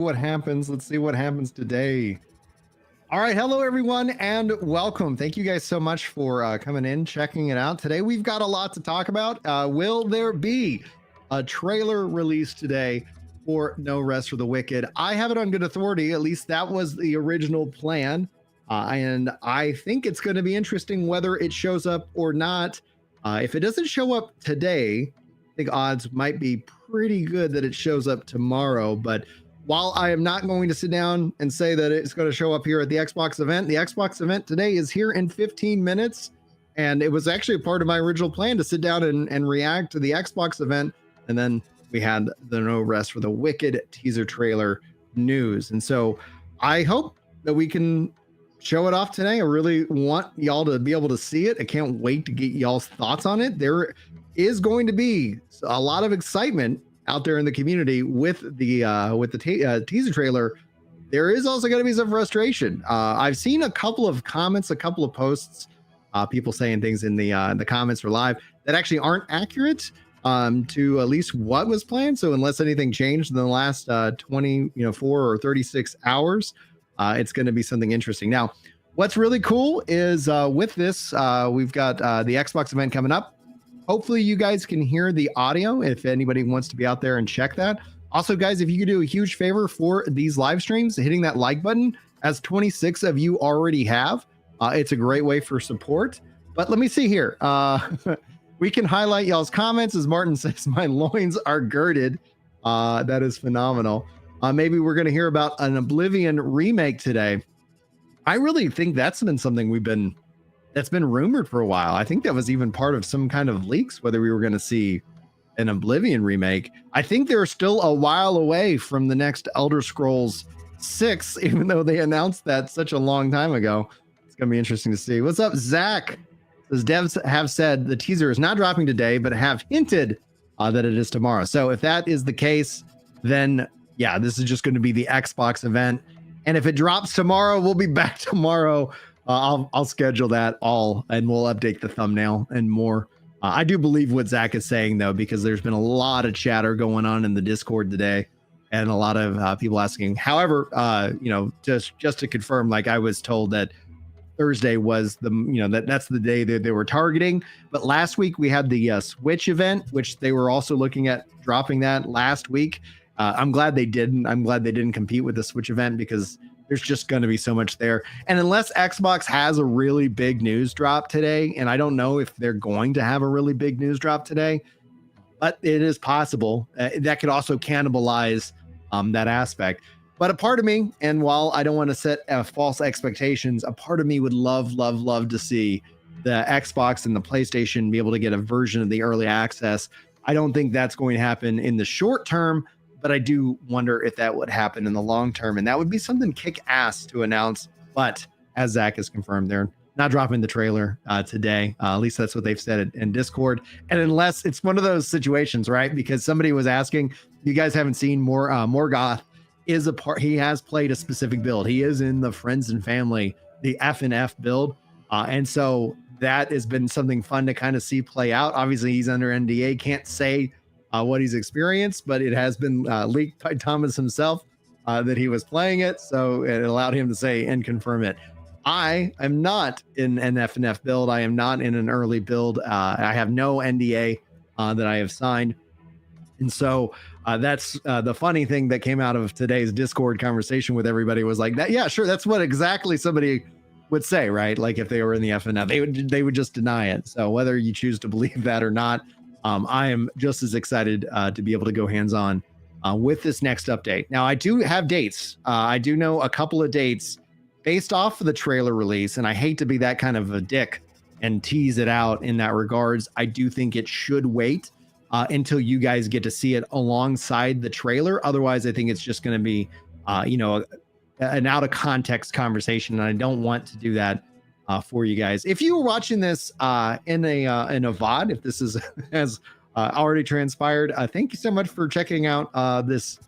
What happens. Let's see what happens today. All right. Hello, everyone, and welcome. Thank you guys so much for coming in, checking it out. Today, we've got a lot to talk about. Will there be a trailer release today for No Rest for the Wicked? I have it on good authority. At least that was the original plan. And I think it's going to be interesting whether it shows up or not. If it doesn't show up today, I think odds might be pretty good that it shows up tomorrow. But while I am not going to sit down and say that it's going to show up here at the Xbox event today is here in 15 minutes. And it was actually a part of my original plan to sit down and react to the Xbox event. And then we had the No Rest for the Wicked teaser trailer news. And so I hope that we can show it off today. I really want y'all to be able to see it. I can't wait to get y'all's thoughts on it. There is going to be a lot of excitement out there in the community with the teaser trailer. There is also going to be some frustration. I've seen a couple of comments, a couple of posts, people saying things in the comments or live that actually aren't accurate to at least what was planned. So unless anything changed in the last 24 or 36 hours, it's going to be something interesting. Now, what's really cool is with this, we've got the Xbox event coming up. Hopefully you guys can hear the audio if anybody wants to be out there and check that. Also, guys, if you could do a huge favor for these live streams, hitting that like button, as 26 of you already have. It's a great way for support. But let me see here. We can highlight y'all's comments. As Martin says, my loins are girded. That is phenomenal. Maybe we're going to hear about an Oblivion remake today. I really think that's been something that's been rumored for a while. I think that was even part of some kind of leaks, whether we were going to see an Oblivion remake. I think they're still a while away from the next Elder Scrolls 6, even though they announced that such a long time ago. It's going to be interesting to see. What's up, Zach? Says devs have said the teaser is not dropping today, but have hinted that it is tomorrow. So if that is the case, then yeah, this is just going to be the Xbox event. And if it drops tomorrow, we'll be back tomorrow. I'll schedule that all and we'll update the thumbnail and more. I do believe what Zach is saying, though, because there's been a lot of chatter going on in the Discord today and a lot of people asking. However, just to confirm, like I was told that Thursday was that's the day that they were targeting. But last week we had the Switch event, which they were also looking at dropping that last week. I'm glad they didn't. I'm glad they didn't compete with the Switch event because there's just going to be so much there. And unless Xbox has a really big news drop today, and I don't know if they're going to have a really big news drop today, but it is possible that could also cannibalize that aspect. But a part of me, and while I don't want to set false expectations, a part of me would love to see the Xbox and the PlayStation be able to get a version of the early access. I don't think that's going to happen in the short term, but I do wonder if that would happen in the long term. And that would be something kick-ass to announce. But as Zach has confirmed, they're not dropping the trailer today. At least that's what they've said in Discord. And unless it's one of those situations, right? Because somebody was asking, you guys haven't seen Morgoth is a part. He has played a specific build. He is in the Friends and Family, the F&F build. And so that has been something fun to kind of see play out. Obviously, he's under NDA, can't say what he's experienced, but it has been leaked by Thomas himself that he was playing it. So it allowed him to say and confirm it. I am not in an F&F build. I am not in an early build. I have no NDA that I have signed. And so that's the funny thing that came out of today's Discord conversation with everybody was like that. Yeah, sure. That's what exactly somebody would say, right? Like if they were in the F&F, they would just deny it. So whether you choose to believe that or not, I am just as excited to be able to go hands-on with this next update. Now, I do have dates. I do know a couple of dates based off of the trailer release, and I hate to be that kind of a dick and tease it out in that regards. I do think it should wait until you guys get to see it alongside the trailer. Otherwise, I think it's just going to be, an out-of-context conversation, and I don't want to do that for you guys. If you were watching this in a VOD, if this has already transpired, thank you so much for checking out this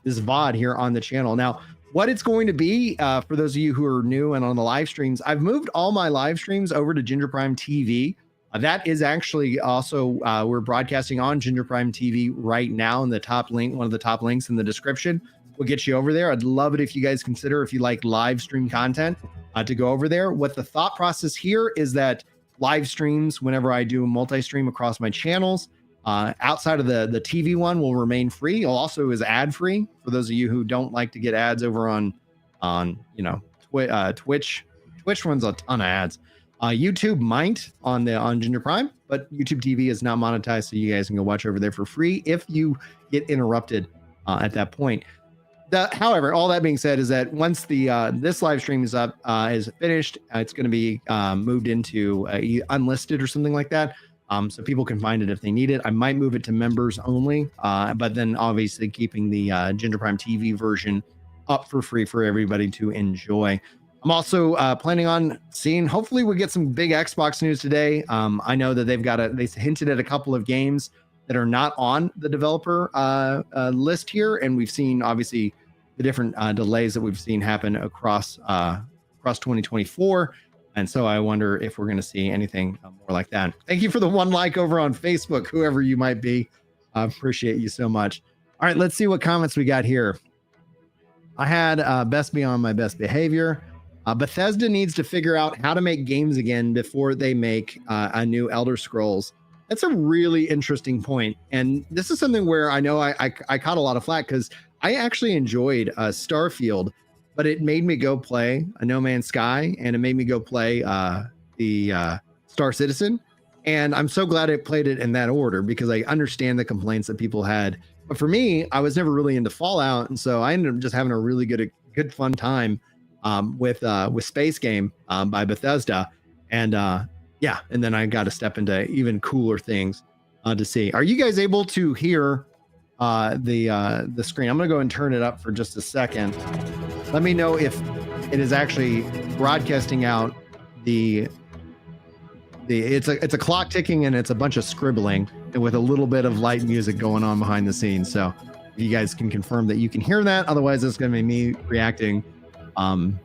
VOD here on the channel. Now, what it's going to be for those of you who are new and on the live streams, I've moved all my live streams over to Ginger Prime TV. That is actually also we're broadcasting on Ginger Prime TV right now in the top link, one of the top links in the description. what gets you over there. I'd love it if you guys consider, if you like live stream content, to go over there. What the thought process here is that live streams, whenever I do multi-stream across my channels, outside of the TV one, will remain free. It also is ad free for those of you who don't like to get ads over on Twitch. Twitch runs a ton of ads. YouTube might on Ginger Prime, but YouTube TV is not monetized, so you guys can go watch over there for free if you get interrupted at that point. However, all that being said is that once this live stream is up, is finished, it's going to be moved into unlisted or something like that, so people can find it if they need it. I might move it to members only, but then obviously keeping the Ginger Prime TV version up for free for everybody to enjoy. I'm also planning on seeing, hopefully we get some big Xbox news today. I know that they hinted at a couple of games that are not on the developer list here. And we've seen obviously the different delays that we've seen happen across 2024. And so I wonder if we're going to see anything more like that. Thank you for the 1 like over on Facebook, whoever you might be. I appreciate you so much. All right, let's see what comments we got here. I had best be on my best behavior. Bethesda needs to figure out how to make games again before they make a new Elder Scrolls. That's a really interesting point. And this is something where I know I caught a lot of flack because I actually enjoyed Starfield, but it made me go play a No Man's Sky and it made me go play the Star Citizen. And I'm so glad I played it in that order because I understand the complaints that people had. But for me, I was never really into Fallout. And so I ended up just having a really good fun time with Space Game by Bethesda. And yeah, and then I got to step into even cooler things to see. Are you guys able to hear the screen? I'm going to go and turn it up for just a second. Let me know if it is actually broadcasting out it's a clock ticking and it's a bunch of scribbling with a little bit of light music going on behind the scenes. So you guys can confirm that you can hear that. Otherwise, it's going to be me reacting, and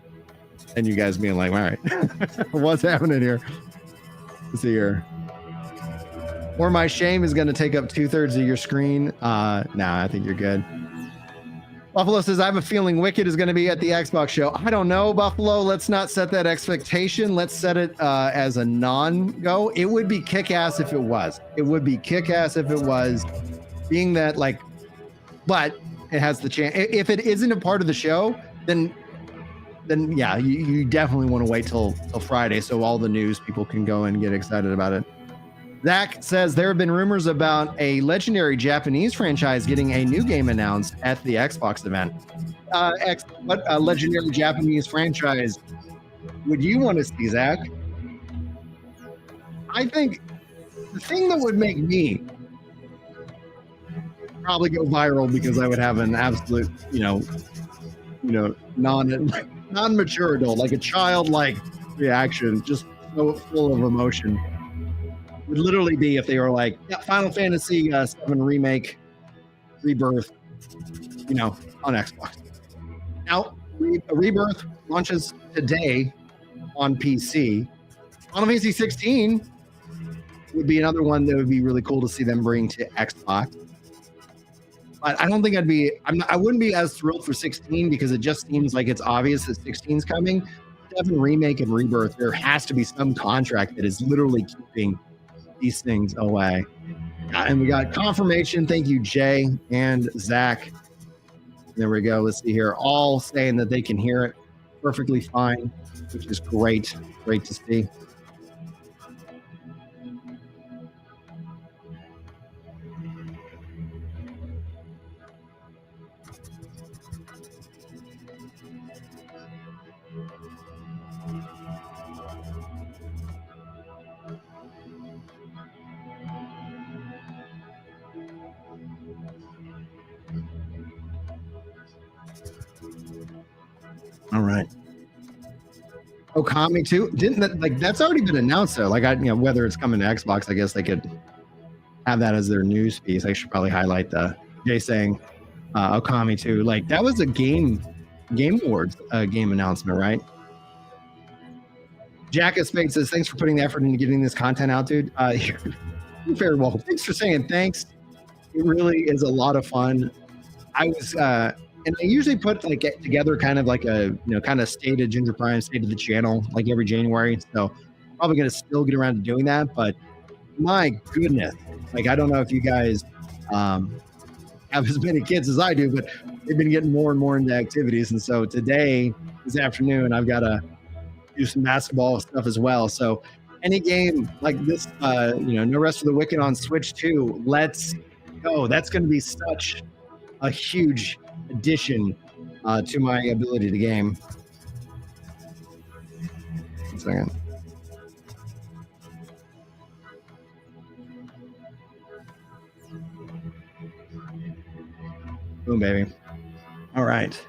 you guys being like, all right, what's happening here? Let's see here. Or my shame is going to take up 2/3 of your screen. Nah, I think you're good. Buffalo says, I have a feeling Wicked is going to be at the Xbox show. I don't know, Buffalo. Let's not set that expectation. Let's set it as a non-go. It would be kick-ass if it was. It would be kick-ass if it was, being that, like, but it has the chance. If it isn't a part of the show, then yeah, you definitely want to wait till Friday so all the news people can go and get excited about it. Zach says there have been rumors about a legendary Japanese franchise getting a new game announced at the Xbox event. What legendary Japanese franchise would you want to see, Zach? I think the thing that would make me probably go viral because I would have an absolute, non-mature adult, like a childlike reaction, just so full of emotion. Would literally be if they were like, yeah, Final Fantasy VII Remake, Rebirth, on Xbox. Now, Rebirth launches today on PC. Final Fantasy 16 would be another one that would be really cool to see them bring to Xbox. But I don't think I wouldn't be as thrilled for 16 because it just seems like it's obvious that 16 is coming. 7 Remake and Rebirth, there has to be some contract that is literally keeping these things away. And we got confirmation. Thank you, Jay and Zach. There we go. Let's see here. All saying that they can hear it perfectly fine, which is great. Great to see. All right. Okami too. That's already been announced though. Whether it's coming to Xbox, I guess they could have that as their news piece. I should probably highlight the Jay saying Okami too. Like that was a game awards game announcement, right? Jack of Spade says, thanks for putting the effort into getting this content out, dude. You're very welcome. Thanks for saying thanks. It really is a lot of fun. I was and I usually put like get together kind of like a kind of state of Ginger Prime, state of the channel, like every January. So probably gonna still get around to doing that. But my goodness, like I don't know if you guys have as many kids as I do, but they've been getting more and more into activities. And so today, this afternoon, I've got to do some basketball stuff as well. So any game like this, No Rest for the Wicked on Switch 2, let's go. That's going to be such a huge addition to my ability to game. 1 second. Boom, baby. All right.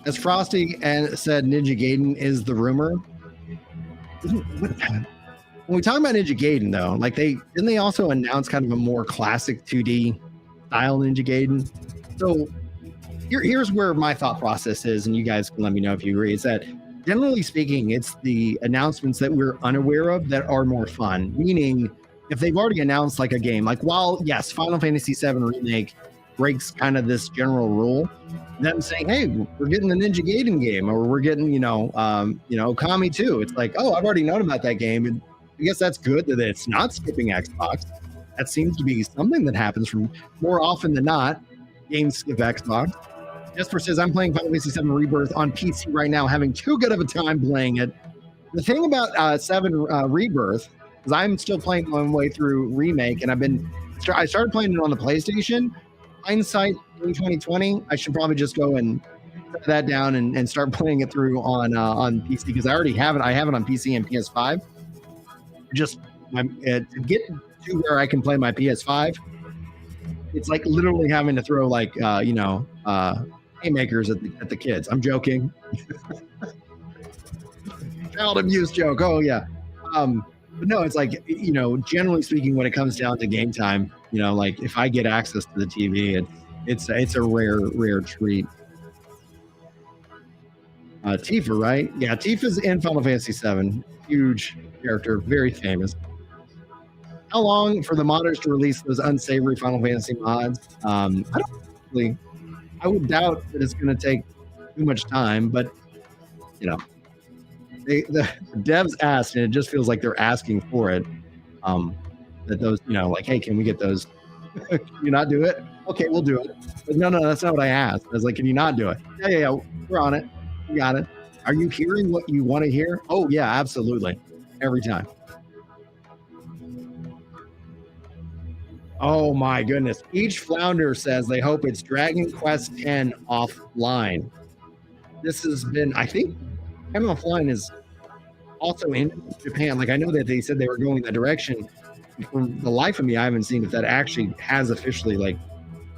As Frosty and said, Ninja Gaiden is the rumor. When we talk about Ninja Gaiden, though, like didn't they also announce kind of a more classic 2D style Ninja Gaiden? So here's where my thought process is, and you guys can let me know if you agree. Is that generally speaking, it's the announcements that we're unaware of that are more fun. Meaning, if they've already announced like a game, like while yes, Final Fantasy VII Remake breaks kind of this general rule, them saying, hey, we're getting the Ninja Gaiden game, or we're getting, Okami 2. It's like, oh, I've already known about that game. And I guess that's good that it's not skipping Xbox. That seems to be something that happens from more often than not. Games skip Xbox. Jesper says, I'm playing Final Fantasy VII Rebirth on PC right now, having too good of a time playing it. The thing about 7 Rebirth is I'm still playing my way through Remake, and I started playing it on the PlayStation. Hindsight in 2020, I should probably just go and set that down and start playing it through on PC, because I already have it. I have it on PC and PS5. Just to get to where I can play my PS5, it's like literally having to throw like haymakers at the kids. I'm joking. Child abuse joke. Oh yeah. But no, it's like, generally speaking, when it comes down to game time, like if I get access to the TV, it's a rare treat. Tifa, right? Yeah, Tifa's in Final Fantasy VII. Huge character, very famous. How long for the modders to release those unsavory Final Fantasy mods? I would doubt that it's going to take too much time, but the devs asked, and it just feels like they're asking for it. That those, like, hey, can we get those? Can you not do it? Okay, we'll do it. But no, that's not what I asked. I was like, can you not do it? Yeah, we're on it. We got it. Are you hearing what you want to hear? Oh yeah, absolutely. Every time. Oh my goodness. Each flounder says they hope it's Dragon Quest X offline. This has been, I think, M offline is also in Japan. Like I know that they said they were going that direction. For the life of me, I haven't seen if that actually has officially like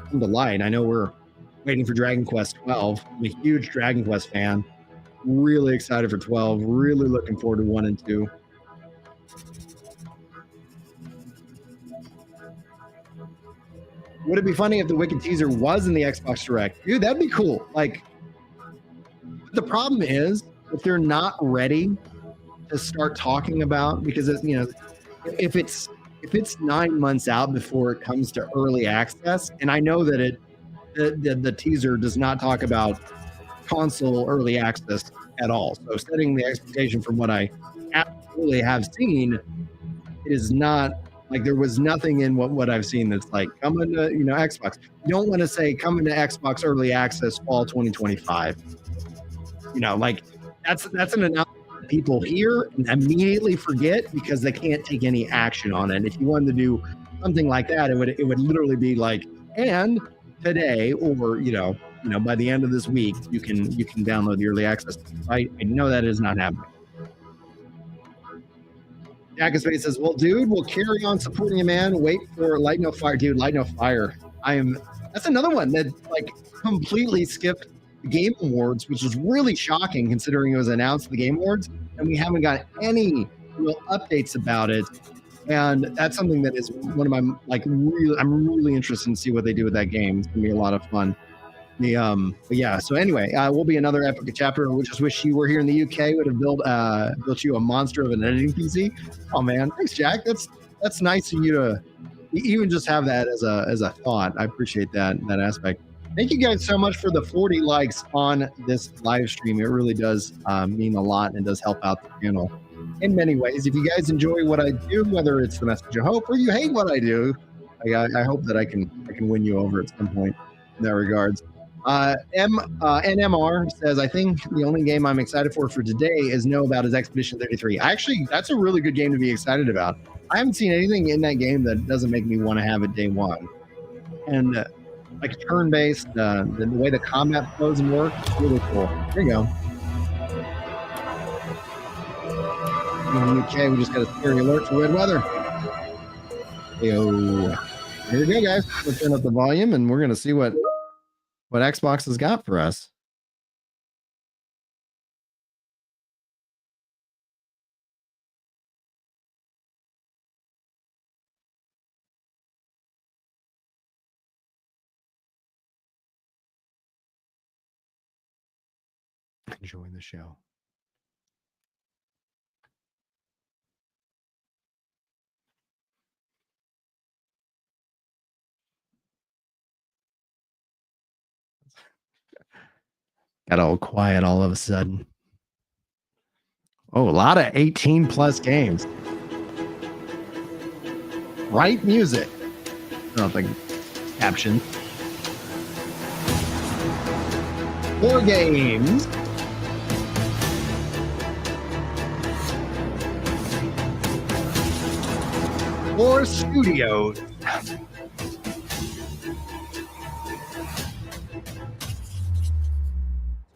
come to light. I know we're waiting for Dragon Quest 12. I'm a huge Dragon Quest fan. Really excited for 12. Really looking forward to 1 and 2. Would it be funny if the Wicked teaser was in the Xbox Direct? Dude, that'd be cool. Like, the problem is if they're not ready to start talking about, because it's, if it's 9 months out before it comes to early access, and I know that the teaser does not talk about console early access at all. So setting the expectation from what I absolutely have seen, it is not like there was nothing in what I've seen that's like coming to Xbox. You don't want to say coming to Xbox early access fall 2025. Like that's an announcement that people hear and immediately forget because they can't take any action on it. If you wanted to do something like that, it would literally be like, and today, or by the end of this week, you can download the early access. I know that is not happening. Jack of Space says, well, dude, we'll carry on supporting you, man. Wait for Light No Fire. Dude, Light No Fire. That's another one that like completely skipped the Game Awards, which was really shocking considering it was announced at the Game Awards, and we haven't got any real updates about it. And that's something that is one of my, like, I'm really interested in see what they do with that game. It's gonna be a lot of fun. But yeah, so anyway, will be another epic chapter. We just wish you were here in the UK. Would have built you a monster of an editing PC. Oh man, thanks, Jack. That's nice of you to even just have that as a thought. I appreciate that aspect. Thank you guys so much for the 40 likes on this live stream. It really does mean a lot and does help out the channel in many ways. If you guys enjoy what I do, whether it's the message of hope or you hate what I do, I hope that I can win you over at some point in that regards. NMR says, I think the only game I'm excited for today is know about is Expedition 33. Actually, that's a really good game to be excited about. I haven't seen anything in that game that doesn't make me want to have it day one. And like turn-based, the way the combat flows and works, really cool. Here you go. In the UK, we just got a scary alert for red weather. Yo. Here we go, guys. Let's turn up the volume, and we're going to see what Xbox has got for us. Enjoying the show. Got all quiet all of a sudden. Oh, a lot of 18 plus games. Right music. I don't think caption. 4 games. 4 studios.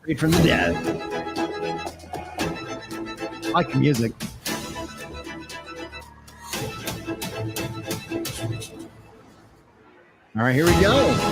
Straight from the dead. I like the music. All right, here we go.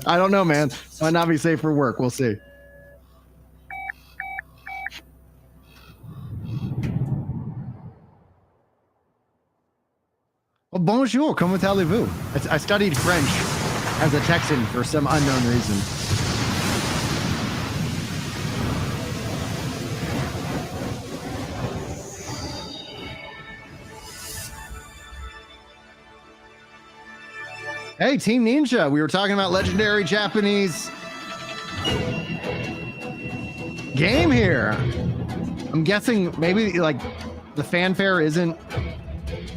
I don't know, man. Might not be safe for work. We'll see. Well, bonjour, comment allez-vous? I studied French as a Texan for some unknown reason. Hey, Team Ninja, we were talking about legendary Japanese game here. I'm guessing maybe like the fanfare isn't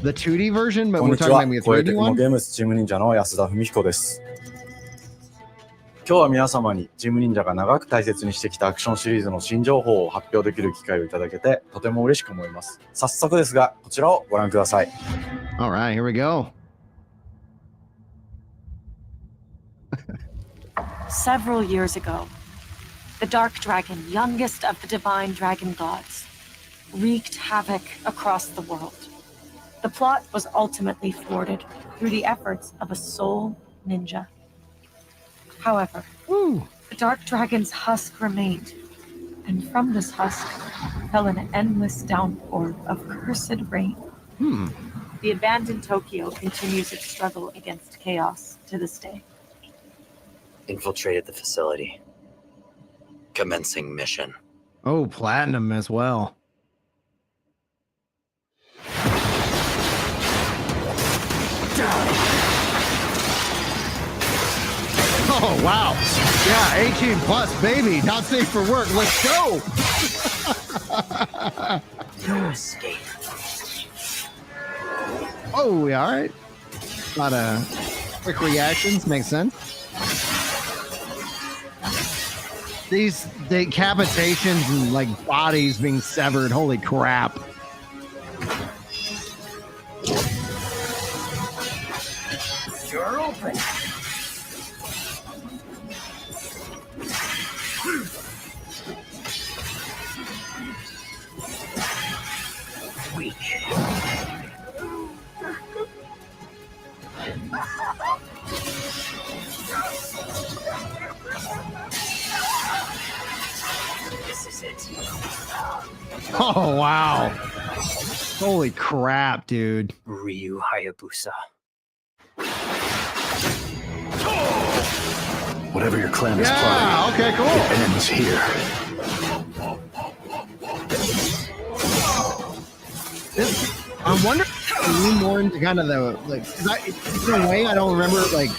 the 2D version, but we're talking about the 3D one. ゲームスチーム忍者の安田文彦です。今日は皆様にチーム忍者が長く大切にしてきたアクションシリーズの新情報を発表できる機会をいただけてとても嬉しく思います。早速ですが、こちらをご覧ください。All right, here we go. Several years ago, the Dark Dragon, youngest of the divine dragon gods, wreaked havoc across the world. The plot was ultimately thwarted through the efforts of a sole ninja. However, the Dark Dragon's husk remained, and from this husk fell an endless downpour of cursed rain. The abandoned Tokyo continues its struggle against chaos to this day. Infiltrated the facility. Commencing mission. Oh, platinum as well. Oh, wow. Yeah, 18 plus, baby. Not safe for work. Let's go. No escape. Oh, yeah, all right. A lot of quick reactions. Makes sense. These decapitations and like bodies being severed. Holy crap. You're open. Weak. This is it. Oh, wow. Holy crap, dude. Ryu Hayabusa. Whatever your clan is Yeah, okay, plotting, cool. it ends here. I'm wondering if I lean more into kind of the, like, 'cause in a way, I don't remember, like,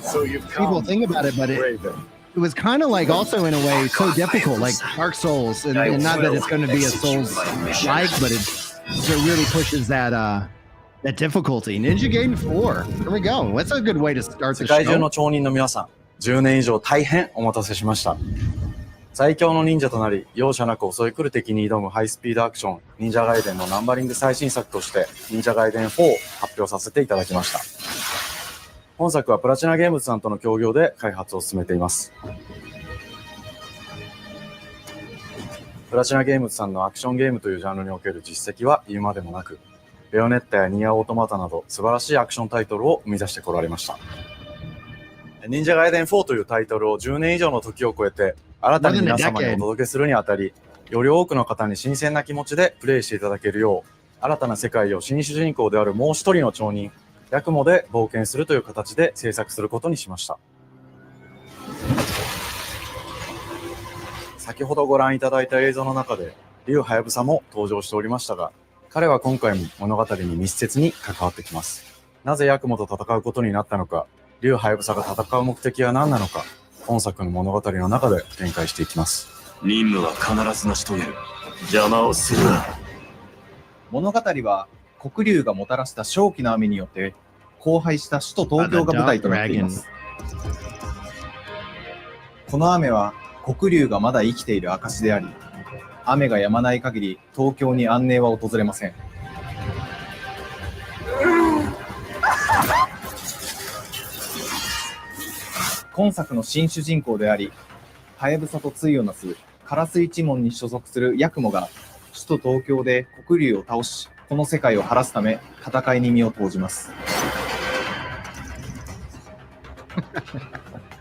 So you've people think about it, but it Raven. was kind of like also in a way so difficult, like Dark Souls, and not that it's going to be a Souls-like, but it really pushes that that difficulty. Ninja Gaiden 4. Here we go. What's a good way to start 世 the 界中 show? の町人の皆さん、10年以上大変お待たせしました。最強の忍者となり、容赦なく襲い来る敵に挑むハイスピードアクション、忍者ガイデンのナンバリング最新作として、忍者ガイデン4を発表させていただきました。本作はプラチナゲームズさんとの協業で開発を進めています。プラチナゲームズさんのアクションゲームというジャンルにおける実績は言うまでもなく、ベヨネッタやニアオートマタなど素晴らしいアクションタイトルを生み出してこられました。忍者ガイデン4というタイトルを10年以上の時を超えて新たに皆様にお届けするにあたり、より多くの方に新鮮な気持ちでプレイしていただけるよう、新たな世界を新主人公であるもう一人の町人、ヤクモで冒険するという形で制作することにしました。先ほどご覧いただいた映像の中で、竜ハヤブサも登場しておりましたが、彼は今回も物語に密接に関わってきます。なぜヤクモと戦うことになったのか、竜ハヤブサが戦う目的は何なのか、本作の物語の中で展開していきます。任務は必ず成し遂げる。邪魔をするな。物語は黒竜がもたらした正気の雨によって荒廃した首都東京が舞台となっています。この雨は黒竜がまだ生きている証であり、雨が止まない限り東京に安寧は訪れません。今作の新主人公であり、ハヤブサと対をなす烏一門に所属するヤクモが首都東京で黒竜を倒し、この世界を晴らすため戦いに身を投じます。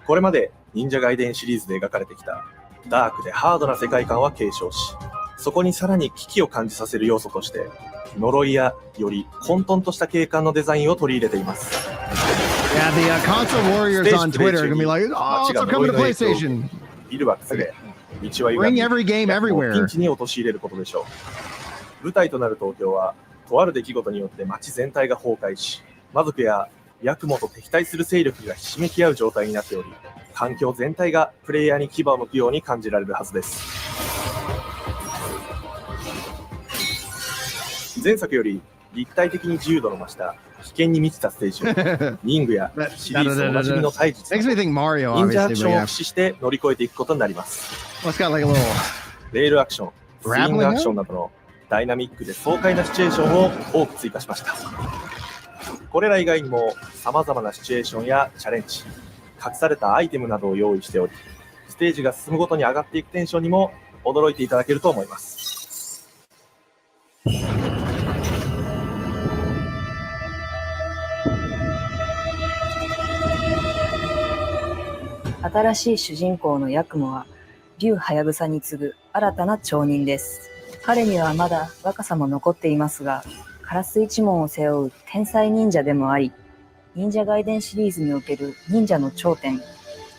これまで忍者ガイデンシリーズで描かれてきたダークでハードな世界観は継承し、そこにさらに危機を感じさせる要素として呪いやより混沌とした景観のデザインを取り入れています。Yeah, the console warriors on Twitter are gonna be like, oh, it's coming to PlayStation. ビルは崩れ、道は Bring 歪 every game み、ピン everywhere. チに陥れることでしょう。舞台となる東京は、とある出来事によって街全体が崩壊し、魔族やヤクモと敵対する勢力がひしめき合う状態になっており、環境全体がプレイヤーに牙を向くように感じられるはずです。前作より立体的に自由度の増した危険に満ちたステージをリングやシリーズおなじみの対術 Makes me think Mario, 忍者アク obviously, ショ but ンを yeah. 駆使して乗り越えていくことになります。Well, it's got like a little レールアクション、スイ Grappling ングアクションなどのダイナミックで爽快なシチュエーションを多く追加しました。これら以外にも様々なシチュエーションやチャレンジ、隠されたアイテムなどを用意しており、ステージが進むごとに上がっていくテンションにも驚いていただけると思います。新しい主人公のヤクモは、竜ハヤブサに次ぐ新たな町人です。彼にはまだ若さも残っていますが、烏一門を背負う天才忍者でもあり、忍者ガイデンシリーズにおける忍者の頂点、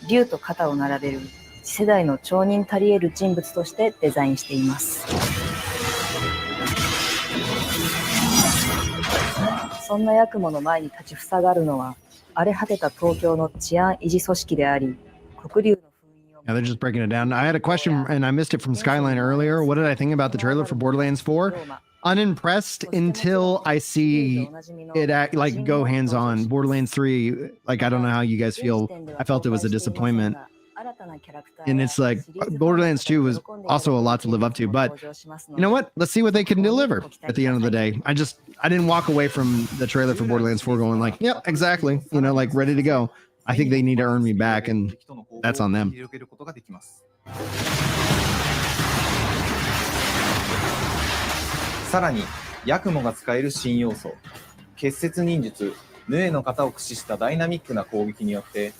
竜と肩を並べる次世代の町人たり得る人物としてデザインしています。そんなヤクモの前に立ちふさがるのは、荒れ果てた東京の治安維持組織であり、黒竜の封印を Yeah, they're just breaking it down. I had a question and I missed it from Skyline earlier. What did I think about the trailer for Borderlands 4? Unimpressed until I see it act, like go hands on. Borderlands 3, like I don't know how you guys feel. I felt it was a disappointment. And it's like Borderlands 2 was also a lot to live up to, but you know what? Let's see what they can deliver at the end of the day. I didn't walk away from the trailer for Borderlands 4 going like, yep, exactly. You know, like ready to go. I think they need to earn me back, and that's on them. さらに、ヤクモが使える新要素、結節忍術、ヌエの型を駆使したダイナミックな攻撃によって、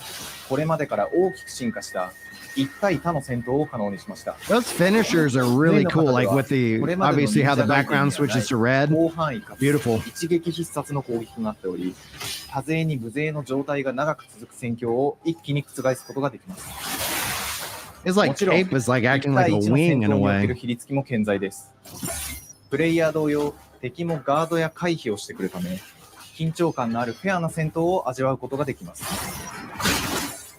これまでから大きく進化した1対他の戦闘を可能にしました。 Those finishers are really cool, like with the obviously how the background switches to red. 広範囲かつ Beautiful. 一撃必殺の攻撃となっており、多勢に無勢の状態が長く続く戦況を一気に覆すことができます。 It's like Cape is like acting like a wing in a 1対1の戦闘におけ way. る比率きも健在です。プレイヤー同様、敵もガードや回避をしてくるため、緊張感のあるフェアな戦闘を味わうことができます。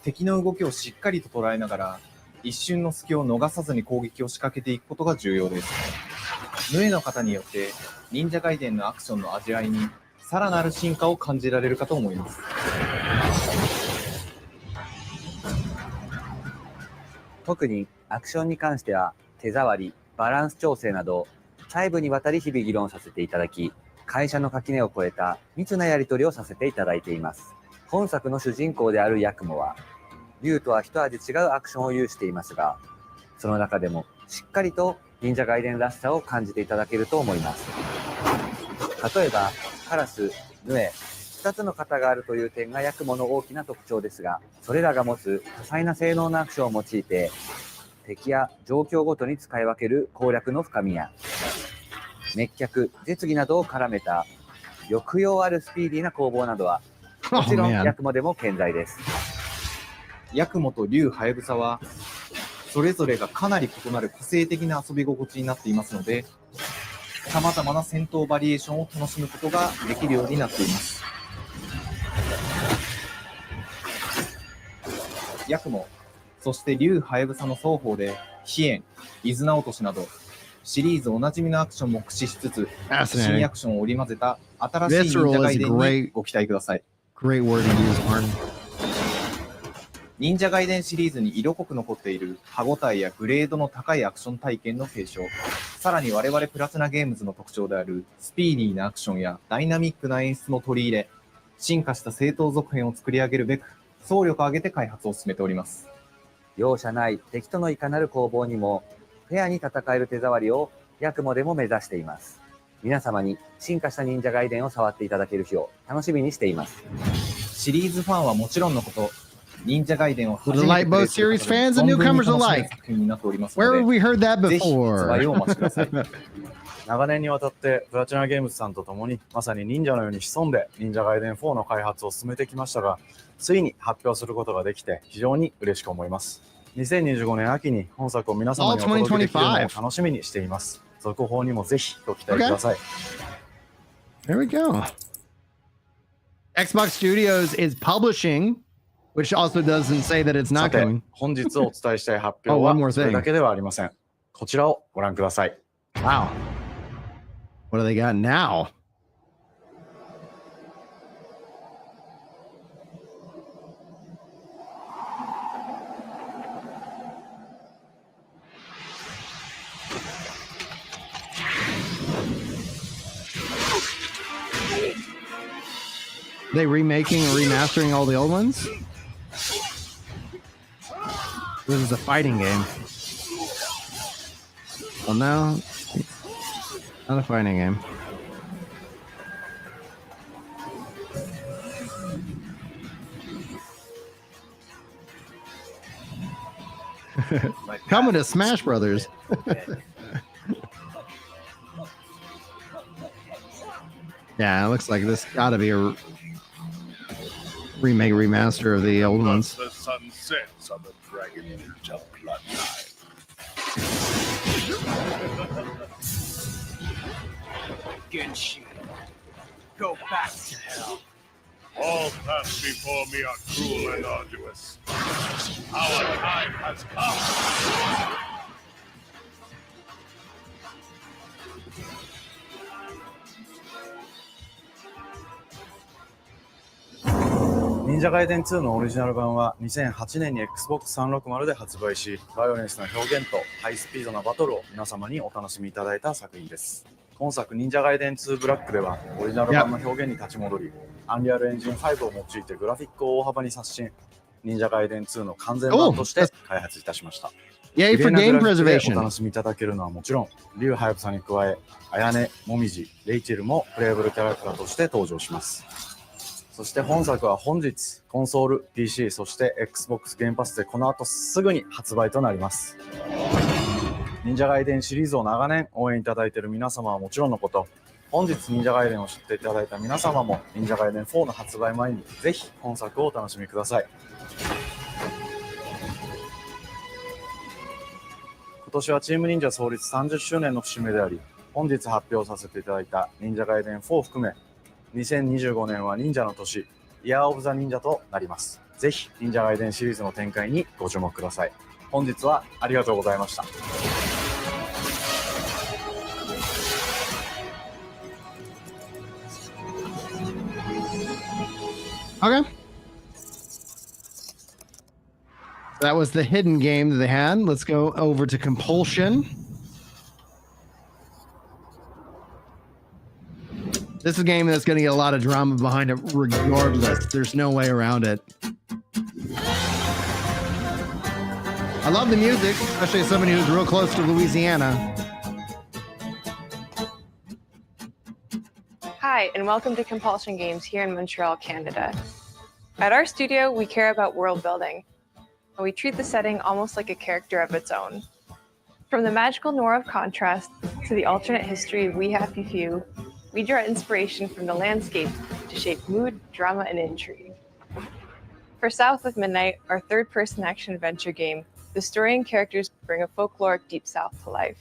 敵の動きをしっかりと捉えながら、一瞬の隙を逃さずに攻撃を仕掛けていくことが重要です。ヌエの方によって、忍者ガイデンのアクションの味わいに、さらなる進化を感じられるかと思います。特にアクションに関しては手触り、バランス調整など細部にわたり日々議論させていただき、会社の垣根を越えた密なやり取りをさせていただいています。本作の主人公であるヤクモは、竜とは一味違うアクションを有していますが、その中でもしっかりと忍者ガイデンらしさを感じていただけると思います。例えば、カラス、ヌエ、2つの型があるという点がヤクモの大きな特徴ですが、それらが持つ多彩な性能のアクションを用いて、敵や状況ごとに使い分ける攻略の深みや、滅却、絶技などを絡めた抑揚あるスピーディーな攻防などは、もちろんヤクモでも健在です。ヤクモと竜ハヤブサは、それぞれがかなり異なる個性的な遊び心地になっていますので、様々な戦闘バリエーションを楽しむことができるようになっています。ヤクモ、そして竜ハヤブサの双方で、飛燕、伊豆名落としなど、シリーズおなじみのアクションも駆使しつつ、新アクションを織り交ぜた新しい忍者ガイデンにご期待ください。Great word to use, Martin. 忍者ガイデンシリーズに色濃く残っている歯ごたえやグレードの高いアクション体験の継承、さらに我々プラチナゲームズの特徴であるスピーディーなアクションやダイナミックな演出も取り入れ、進化した正当続編を作り上げるべく総力を挙げて開発を進めております。容赦ない敵とのいかなる攻防にもフェアに戦える手触りをヤクモでも目指しています。皆様に進化した忍者ガイデンを触っていただける日を楽しみにしています。シリーズファンはもちろんのこと、忍者ガイデンを初めて Delight both series fans and newcomers alike. Where have we heard that ぜひ発売 before? をお待ちください。長年にわたってプラチナゲームズさんと共にまさに忍者のように潜んで忍者ガイデン4の開発を進めてきましたが、ついに発表することができて非常に嬉しく思います。2025年秋に本作を皆様にお届けできるのを楽しみにしています。続報にもぜひご期待ください。There we go. Xbox Studios is publishing, which also doesn't say that it's さ not て coming. 本日お伝えしたい発表 Oh, one more は thing. それだけではありません。こちらをご覧ください。 Wow. What do they got now? They remaking and remastering all the old ones? This is a fighting game. Well, no, not a fighting game. Coming to Smash Brothers. Yeah, it looks like this got to be a remake remaster of the old ones. The sun sets on the Dragon Ninja bloodline. Genshin, go back to hell. All paths before me are cruel and arduous. Our time has come. 忍者ガイデン2のオリジナル版は2008年に Xbox 360で発売し、バイオレンスな表現とハイスピードなバトルを皆様にお楽しみいただいた作品です。本作忍者ガイデン2ブラックではオリジナル版の表現に立ち戻り、アンリアルエンジン5を用いてグラフィックを大幅に刷新、忍者ガイデン2の完全版として開発いたしました。Yay 綺 for 麗な game グラフィックで preservation. お楽しみいただけるのはもちろん、竜ハヤブサに加え、あやね、もみじ、レイチェルもプレイブルキャラクターとして登場します。そして本作は本日、コンソール、PC、そして Xbox ゲームパスでこの後すぐに発売となります。忍者ガイデンシリーズを長年応援いただいている皆様はもちろんのこと、本日忍者ガイデンを知っていただいた皆様も忍者ガイデン4の発売前にぜひ本作をお楽しみください。今年はチーム忍者創立30周年の節目であり、本日発表させていただいた忍者ガイデン4を含め、2025年は忍者の年、イヤーオブザ忍者となります。ぜひ忍者ガイデンシリーズの展開にご注目ください。本日はありがとうございました。Okay. That was the hidden game that they had. Let's go over to Compulsion. This is a game that's going to get a lot of drama behind it regardless. There's no way around it. I love the music, especially as somebody who's real close to Louisiana. Hi, and welcome to Compulsion Games here in Montreal, Canada. At our studio, we care about world building, and we treat the setting almost like a character of its own. From the magical noir of contrast to the alternate history of We Happy Few, we draw inspiration from the landscape to shape mood, drama, and intrigue. For South of Midnight, our third-person action-adventure game, the story and characters bring a folkloric Deep South to life.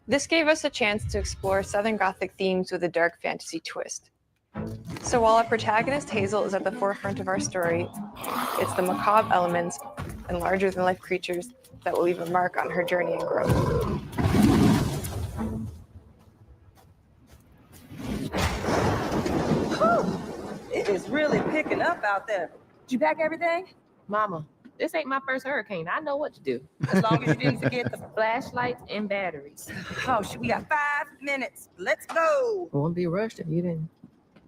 This gave us a chance to explore Southern Gothic themes with a dark fantasy twist. So while our protagonist Hazel is at the forefront of our story, it's the macabre elements and larger-than-life creatures that will leave a mark on her journey and growth. It is really picking up out there. Did you pack everything? Mama, this ain't my first hurricane. I know what to do. As long as you didn't forget the flashlights and batteries. Oh, shit, we got 5 minutes. Let's go. I won't be rushed if you didn't.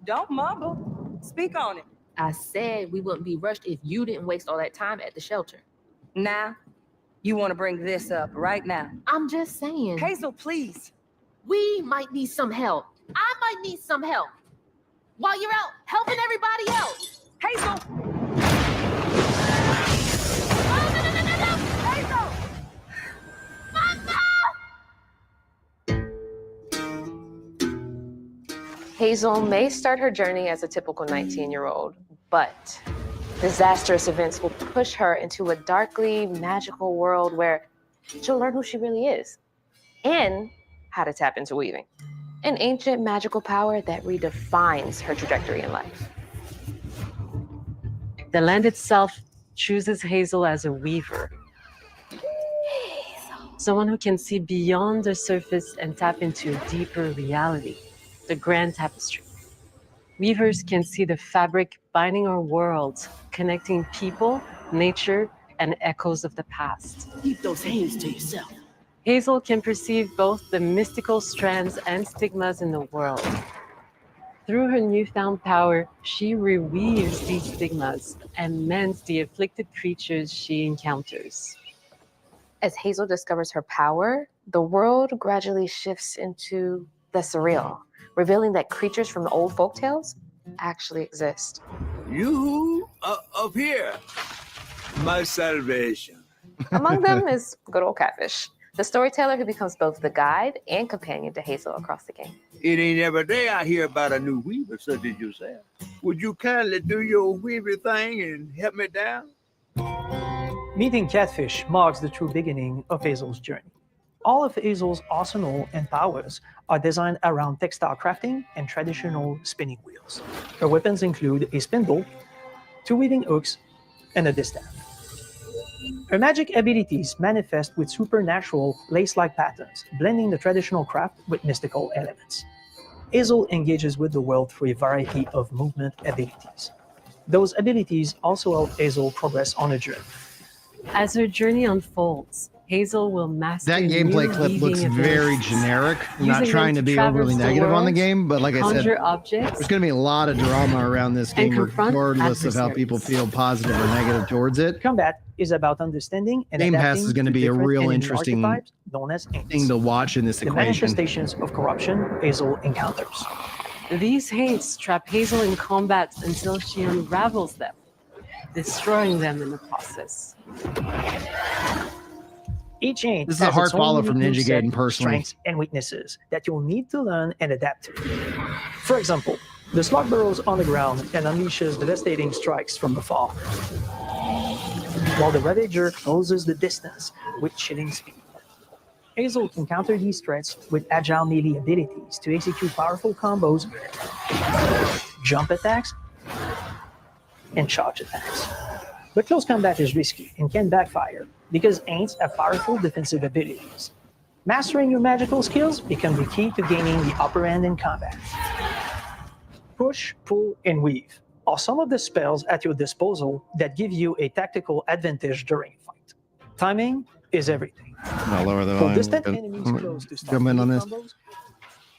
Don't mumble. Speak on it. I said we wouldn't be rushed if you didn't waste all that time at the shelter. Now, you want to bring this up right now. I'm just saying. Hazel, please. We might need some help. I might need some help. While you're out helping everybody else. Hazel! Hazel! Hazel may start her journey as a typical 19-year-old, but disastrous events will push her into a darkly magical world where she'll learn who she really is and how to tap into weaving, an ancient magical power that redefines her trajectory in life. The land itself chooses Hazel as a weaver. Someone who can see beyond the surface and tap into a deeper reality, the grand tapestry. Weavers can see the fabric binding our world, connecting people, nature, and echoes of the past. Keep those hands to yourself. Hazel can perceive both the mystical strands and stigmas in the world. Through her newfound power, she reweaves these stigmas and mends the afflicted creatures she encounters. As Hazel discovers her power, the world gradually shifts into the surreal, revealing that creatures from the old folktales actually exist. You up here, my salvation. Among them is good old Catfish, the storyteller who becomes both the guide and companion to Hazel across the game. It ain't every day I hear about a new weaver such as yourself. Would you kindly do your weaver thing and help me down? Meeting Catfish marks the true beginning of Hazel's journey. All of Hazel's arsenal and powers are designed around textile crafting and traditional spinning wheels. Her weapons include a spindle, 2 weaving hooks, and a distaff. Her magic abilities manifest with supernatural lace-like patterns, blending the traditional craft with mystical elements. Hazel engages with the world through a variety of movement abilities. Those abilities also help Hazel progress on a journey. As her journey unfolds, Hazel will master that gameplay clip looks very generic. I'm not trying to be overly negative on the game, but like I said, there's going to be a lot of drama around this game, regardless of how people feel positive or negative towards it. Combat is about understanding and Game Pass adapting is going to be a real interesting known as thing to watch in this the equation. manifestations of corruption Hazel encounters. These haints trap Hazel in combat until she unravels them, destroying them in the process. Each ain't This is a has hard its own follow unique from Ninja moveset, Gaiden personally. strengths and weaknesses that you'll need to learn and adapt to. For example, the slug burrows on the ground and unleashes devastating strikes from afar, while the Ravager closes the distance with chilling speed. Hazel can counter these threats with agile melee abilities to execute powerful combos, jump attacks, and charge attacks. But close combat is risky and can backfire because aints have powerful defensive abilities. Mastering your magical skills becomes the key to gaining the upper hand in combat. Push, pull, and weave are some of the spells at your disposal that give you a tactical advantage during a fight. Timing is everything. I'll lower the For volume. distant enemies close to start Jump in on this. combos,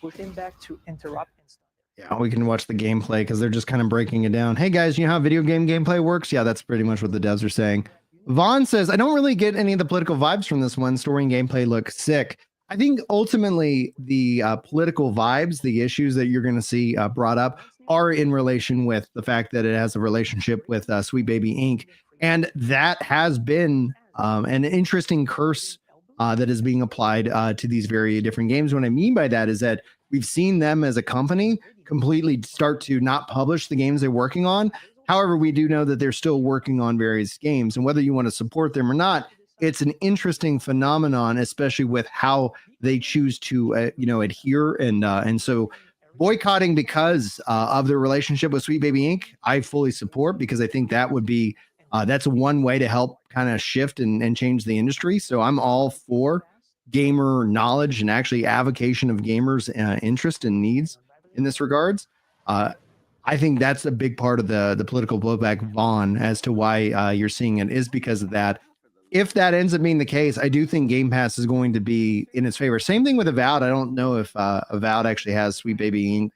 push them back to interrupt and start. Yeah, we can watch the gameplay because they're just kind of breaking it down. Hey guys, you know how video game gameplay works? Yeah, that's pretty much what the devs are saying. Vaughn says, I don't really get any of the political vibes from this one. Story and gameplay look sick. I think ultimately the political vibes, the issues that you're going to see brought up are in relation with the fact that it has a relationship with Sweet Baby Inc. And that has been an interesting curse that is being applied to these very different games. What I mean by that is that we've seen them as a company completely start to not publish the games they're working on. However, we do know that they're still working on various games, and whether you want to support them or not, it's an interesting phenomenon, especially with how they choose to, adhere. And so boycotting because of their relationship with Sweet Baby Inc., I fully support, because I think that would be, that's one way to help kind of shift and change the industry. So I'm all for gamer knowledge and actually avocation of gamers' interest and needs in this regards. I think that's a big part of the political blowback, Vaughn, as to why you're seeing it, is because of that. If that ends up being the case, I do think Game Pass is going to be in its favor. Same thing with Avowed. I don't know if Avowed actually has Sweet Baby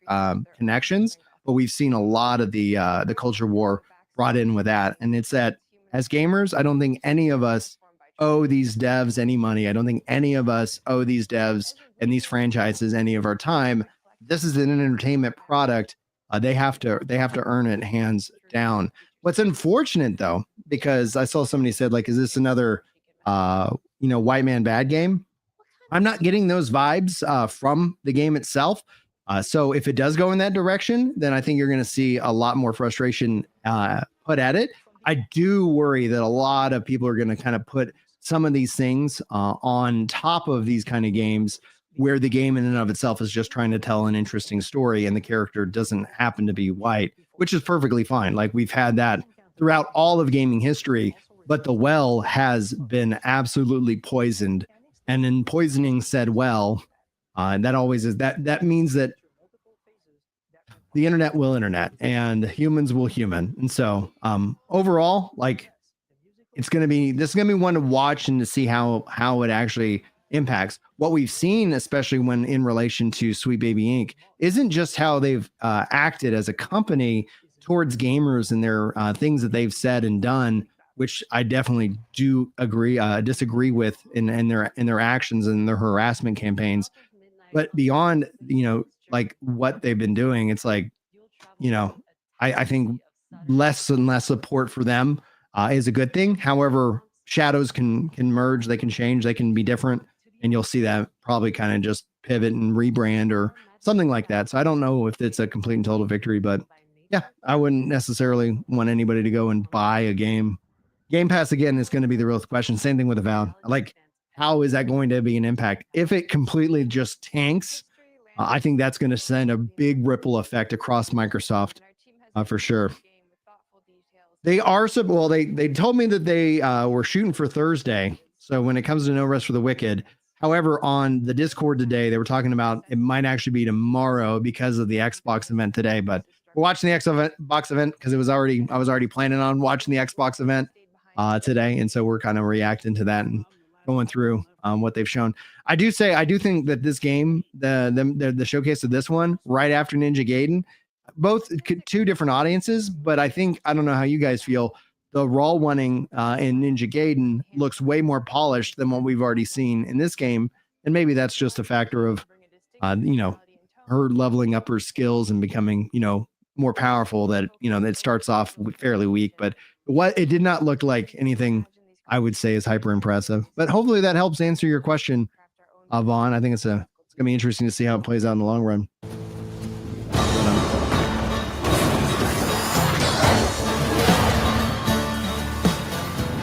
connections, but we've seen a lot of the culture war brought in with that. And it's that as gamers, I don't think any of us owe these devs any money. I don't think any of us owe these devs and these franchises any of our time. This is an entertainment product. They have to earn it hands down. What's unfortunate though, because I saw somebody said, like, is this another white man bad game? I'm not getting those vibes from the game itself. So if it does go in that direction, then I think you're going to see a lot more frustration put at it. I do worry that a lot of people are going to kind of put some of these things on top of these kind of games, where the game in and of itself is just trying to tell an interesting story and the character doesn't happen to be white, which is perfectly fine. Like, we've had that throughout all of gaming history, but the well has been absolutely poisoned. And in poisoning said well, that always is that means that the internet will internet and humans will human. And so overall, like, this is going to be one to watch and to see how it actually impacts. What we've seen, especially when in relation to Sweet Baby Inc., isn't just how they've acted as a company towards gamers and their things that they've said and done, which I definitely do disagree with in their actions and their harassment campaigns. But beyond, like what they've been doing, it's like, I think less and less support for them is a good thing. However, shadows can merge, they can change, they can be different. And you'll see that probably kind of just pivot and rebrand or something like that. So I don't know if it's a complete and total victory, but yeah, I wouldn't necessarily want anybody to go and buy a game. Game Pass, again, is going to be the real question. Same thing with Avowed. Like, how is that going to be an impact? If it completely just tanks, I think that's going to send a big ripple effect across Microsoft for sure. They are, well, they told me that they were shooting for Thursday. So when it comes to No Rest for the Wicked, however, on the Discord today, they were talking about it might actually be tomorrow because of the Xbox event today. But we're watching the Xbox event because I was already planning on watching the Xbox event today, and so we're kind of reacting to that and going through what they've shown. I do think that this game, the showcase of this one right after Ninja Gaiden, both two different audiences, but I don't know how you guys feel. The raw running in Ninja Gaiden looks way more polished than what we've already seen in this game. And maybe that's just a factor of, her her leveling up her skills and becoming, more powerful, that, it starts off fairly weak, but it did not look like anything I would say is hyper impressive. But hopefully that helps answer your question, Vaughn. I think it's going to be interesting to see how it plays out in the long run.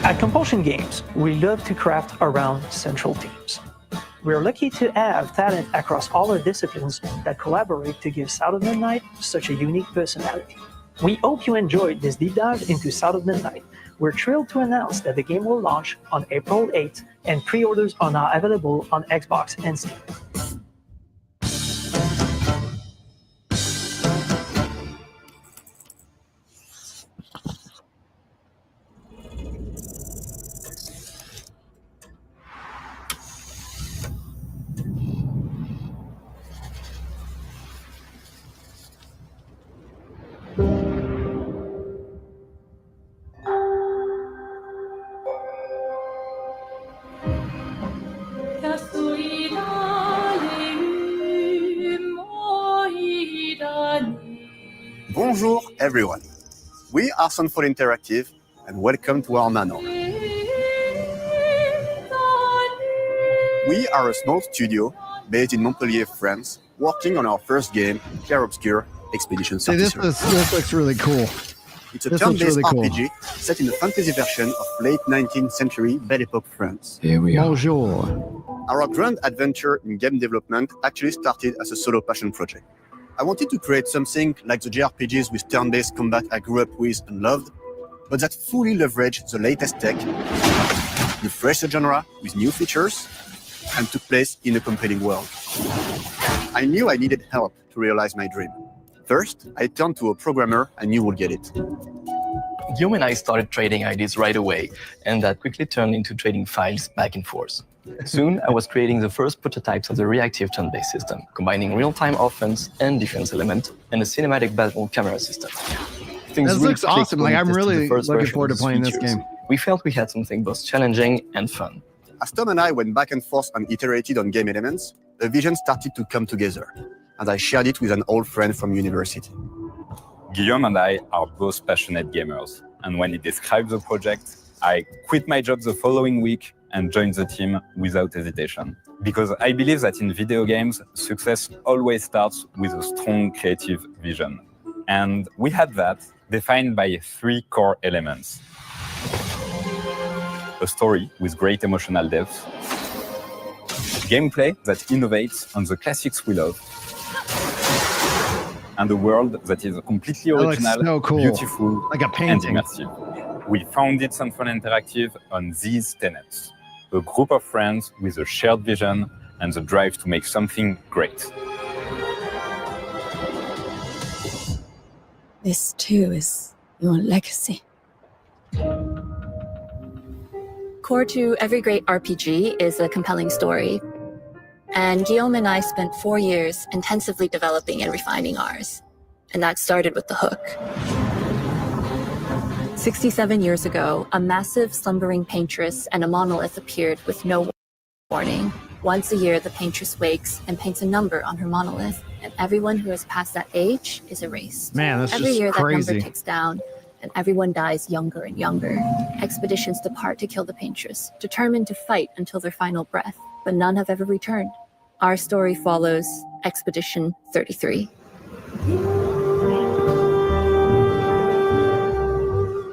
At Compulsion Games, we love to craft around central themes. We're lucky to have talent across all our disciplines that collaborate to give Sound of Midnight such a unique personality. We hope you enjoyed this deep dive into Sound of Midnight. We're thrilled to announce that the game will launch on April 8th, and pre-orders are now available on Xbox and Steam. Bonjour everyone. We are Sunfall Interactive and welcome to our manor. We are a small studio based in Montpellier, France, working on our first game, Clair Obscur Expedition 33. This looks really cool. It's a turn-based RPG set in the fantasy version of late 19th century Belle Epoque France. Here we are. Bonjour. Our grand adventure in game development actually started as a solo passion project. I wanted to create something like the JRPGs with turn-based combat I grew up with and loved, but that fully leveraged the latest tech, refreshed the genre with new features, and took place in a compelling world. I knew I needed help to realize my dream. First, I turned to a programmer I knew would get it. Guillaume and I started trading ideas right away, and that quickly turned into trading files back and forth. Soon, I was creating the first prototypes of the reactive turn-based system, combining real-time offense and defense element, and a cinematic battle camera system. This looks awesome. Like, I'm really looking forward to playing this game. We felt we had something both challenging and fun. As Tom and I went back and forth and iterated on game elements, the vision started to come together, and I shared it with an old friend from university. Guillaume and I are both passionate gamers, and when he described the project, I quit my job the following week and joined the team without hesitation. Because I believe that in video games, success always starts with a strong creative vision. And we had that defined by 3 core elements. A story with great emotional depth, gameplay that innovates on the classics we love, and a world that is completely original, so cool. beautiful, like a painting. and immersive. We founded Sunfall Interactive on these tenets. A group of friends with a shared vision and the drive to make something great. This too is your legacy. Core to every great RPG is a compelling story. And Guillaume and I spent 4 years intensively developing and refining ours. And that started with the hook. 67 years ago, a massive slumbering paintress and a monolith appeared with no warning. Once a year, the paintress wakes and paints a number on her monolith, and everyone who has passed that age is erased. Man, that's Every just year, crazy. that number ticks down, and everyone dies younger and younger. Expeditions depart to kill the paintress, determined to fight until their final breath, but none have ever returned. Our story follows Expedition 33.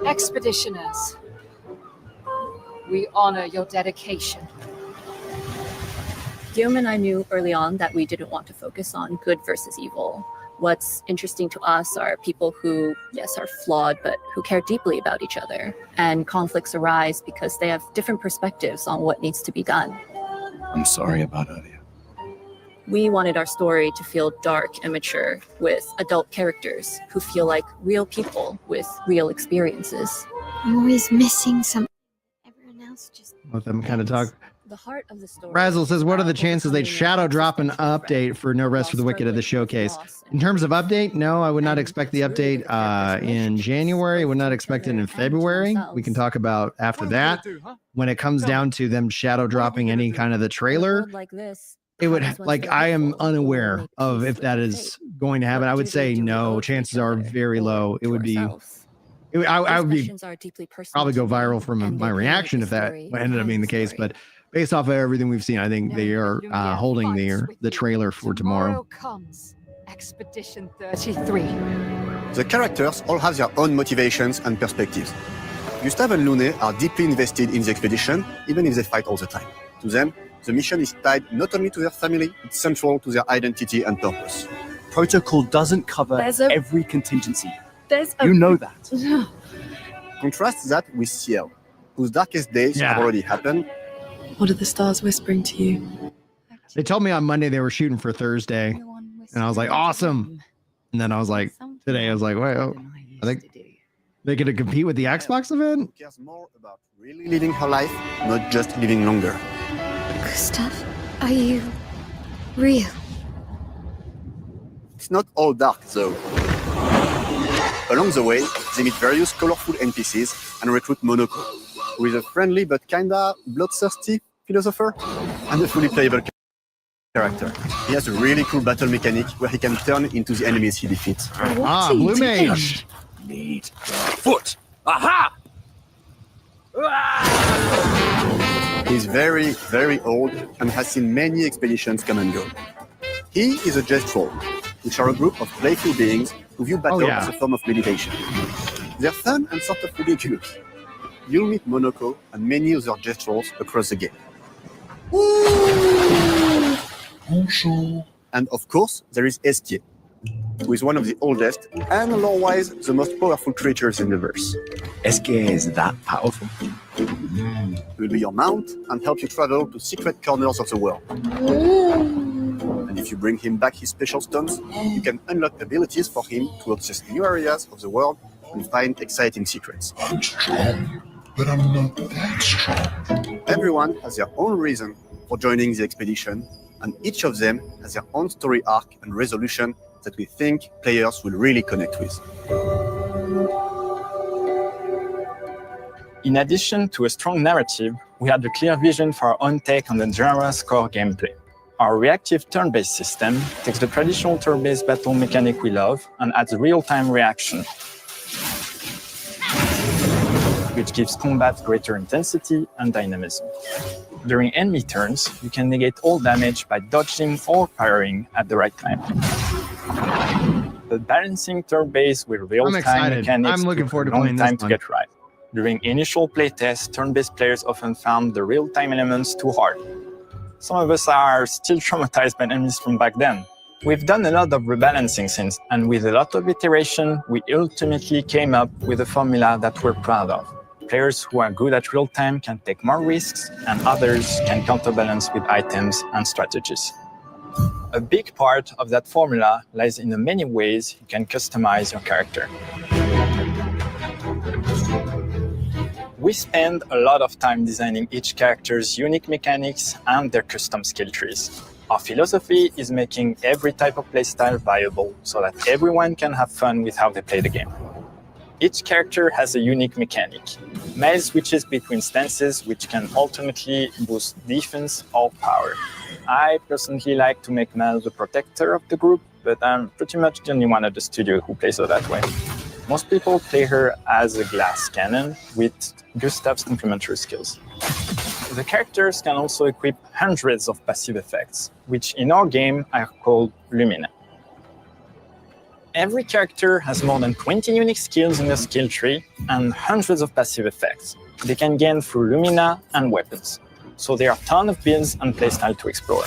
Expeditioners, we honor your dedication. Guillaume and I knew early on that we didn't want to focus on good versus evil. What's interesting to us are people who, yes, are flawed, but who care deeply about each other. And conflicts arise because they have different perspectives on what needs to be done. I'm sorry about earlier. We wanted our story to feel dark and mature, with adult characters who feel like real people with real experiences. I'm always missing something. Everyone else just... Let them kind of talk. The heart of the story. Razzle says, what are the chances they'd shadow drop an update for No Rest for the Wicked at the showcase? In terms of update, no, I would not expect the update in January. I would not expect it in February. We can talk about after that. When it comes down to them shadow dropping any kind of the trailer, Like this, it would like I am unaware of if that is going to happen. I would say no. Chances are very low. It would be. I would be probably go viral from my reaction if that ended up being the case. But based off of everything we've seen, I think they are holding the trailer for tomorrow. Comes Expedition 33. The characters all have their own motivations and perspectives. Gustave and Lune are deeply invested in the expedition, even if they fight all the time. To them, the mission is tied not only to their family, it's central to their identity and purpose. Protocol doesn't cover every contingency. You know that. Contrast that with Ciel, whose darkest days have already happened. What are the stars whispering to you? They told me on Monday they were shooting for Thursday, and I was like, awesome. And then I was like, today I was like, wait, I think they're going to compete with the Xbox event? Who cares more about really living her life, not just living longer? Gustav, are you real? It's not all dark, though. Along the way, they meet various colorful NPCs and recruit Monoko, who is a friendly but kinda bloodthirsty philosopher and a fully playable character. He has a really cool battle mechanic where he can turn into the enemies he defeats. Blue Mage! Need foot. Aha! He's very, very old and has seen many expeditions come and go. He is a Gestal, which are a group of playful beings who view battle as a form of meditation. They're fun and sort of ridiculous. You'll meet Monoko and many other Gestals across the game. Bonjour. And of course, there is Esquier, who is one of the oldest and lore-wise the most powerful creatures in the verse. Esquier is that powerful. He will be your mount and help you travel to secret corners of the world. And if you bring him back his special stones, you can unlock abilities for him to access new areas of the world and find exciting secrets. I'm strong, but I'm not that strong. Everyone has their own reason for joining the expedition, and each of them has their own story arc and resolution that we think players will really connect with. In addition to a strong narrative, we had a clear vision for our own take on the genre's core gameplay. Our reactive turn-based system takes the traditional turn-based battle mechanic we love and adds real-time reaction, which gives combat greater intensity and dynamism. During enemy turns, you can negate all damage by dodging or parrying at the right time. But balancing turn-based with real-time mechanics I'm looking forward to took a long playing time this to one. get right. During initial playtests, turn-based players often found the real-time elements too hard. Some of us are still traumatized by enemies from back then. We've done a lot of rebalancing since, and with a lot of iteration, we ultimately came up with a formula that we're proud of. Players who are good at real-time can take more risks, and others can counterbalance with items and strategies. A big part of that formula lies in the many ways you can customize your character. We spend a lot of time designing each character's unique mechanics and their custom skill trees. Our philosophy is making every type of playstyle viable so that everyone can have fun with how they play the game. Each character has a unique mechanic. Miles switches between stances which can ultimately boost defense or power. I personally like to make Mel the protector of the group, but I'm pretty much the only one at the studio who plays her that way. Most people play her as a glass cannon with Gustav's complementary skills. The characters can also equip hundreds of passive effects, which in our game are called Lumina. Every character has more than 20 unique skills in their skill tree and hundreds of passive effects they can gain through Lumina and weapons. So there are a ton of builds and playstyle to explore.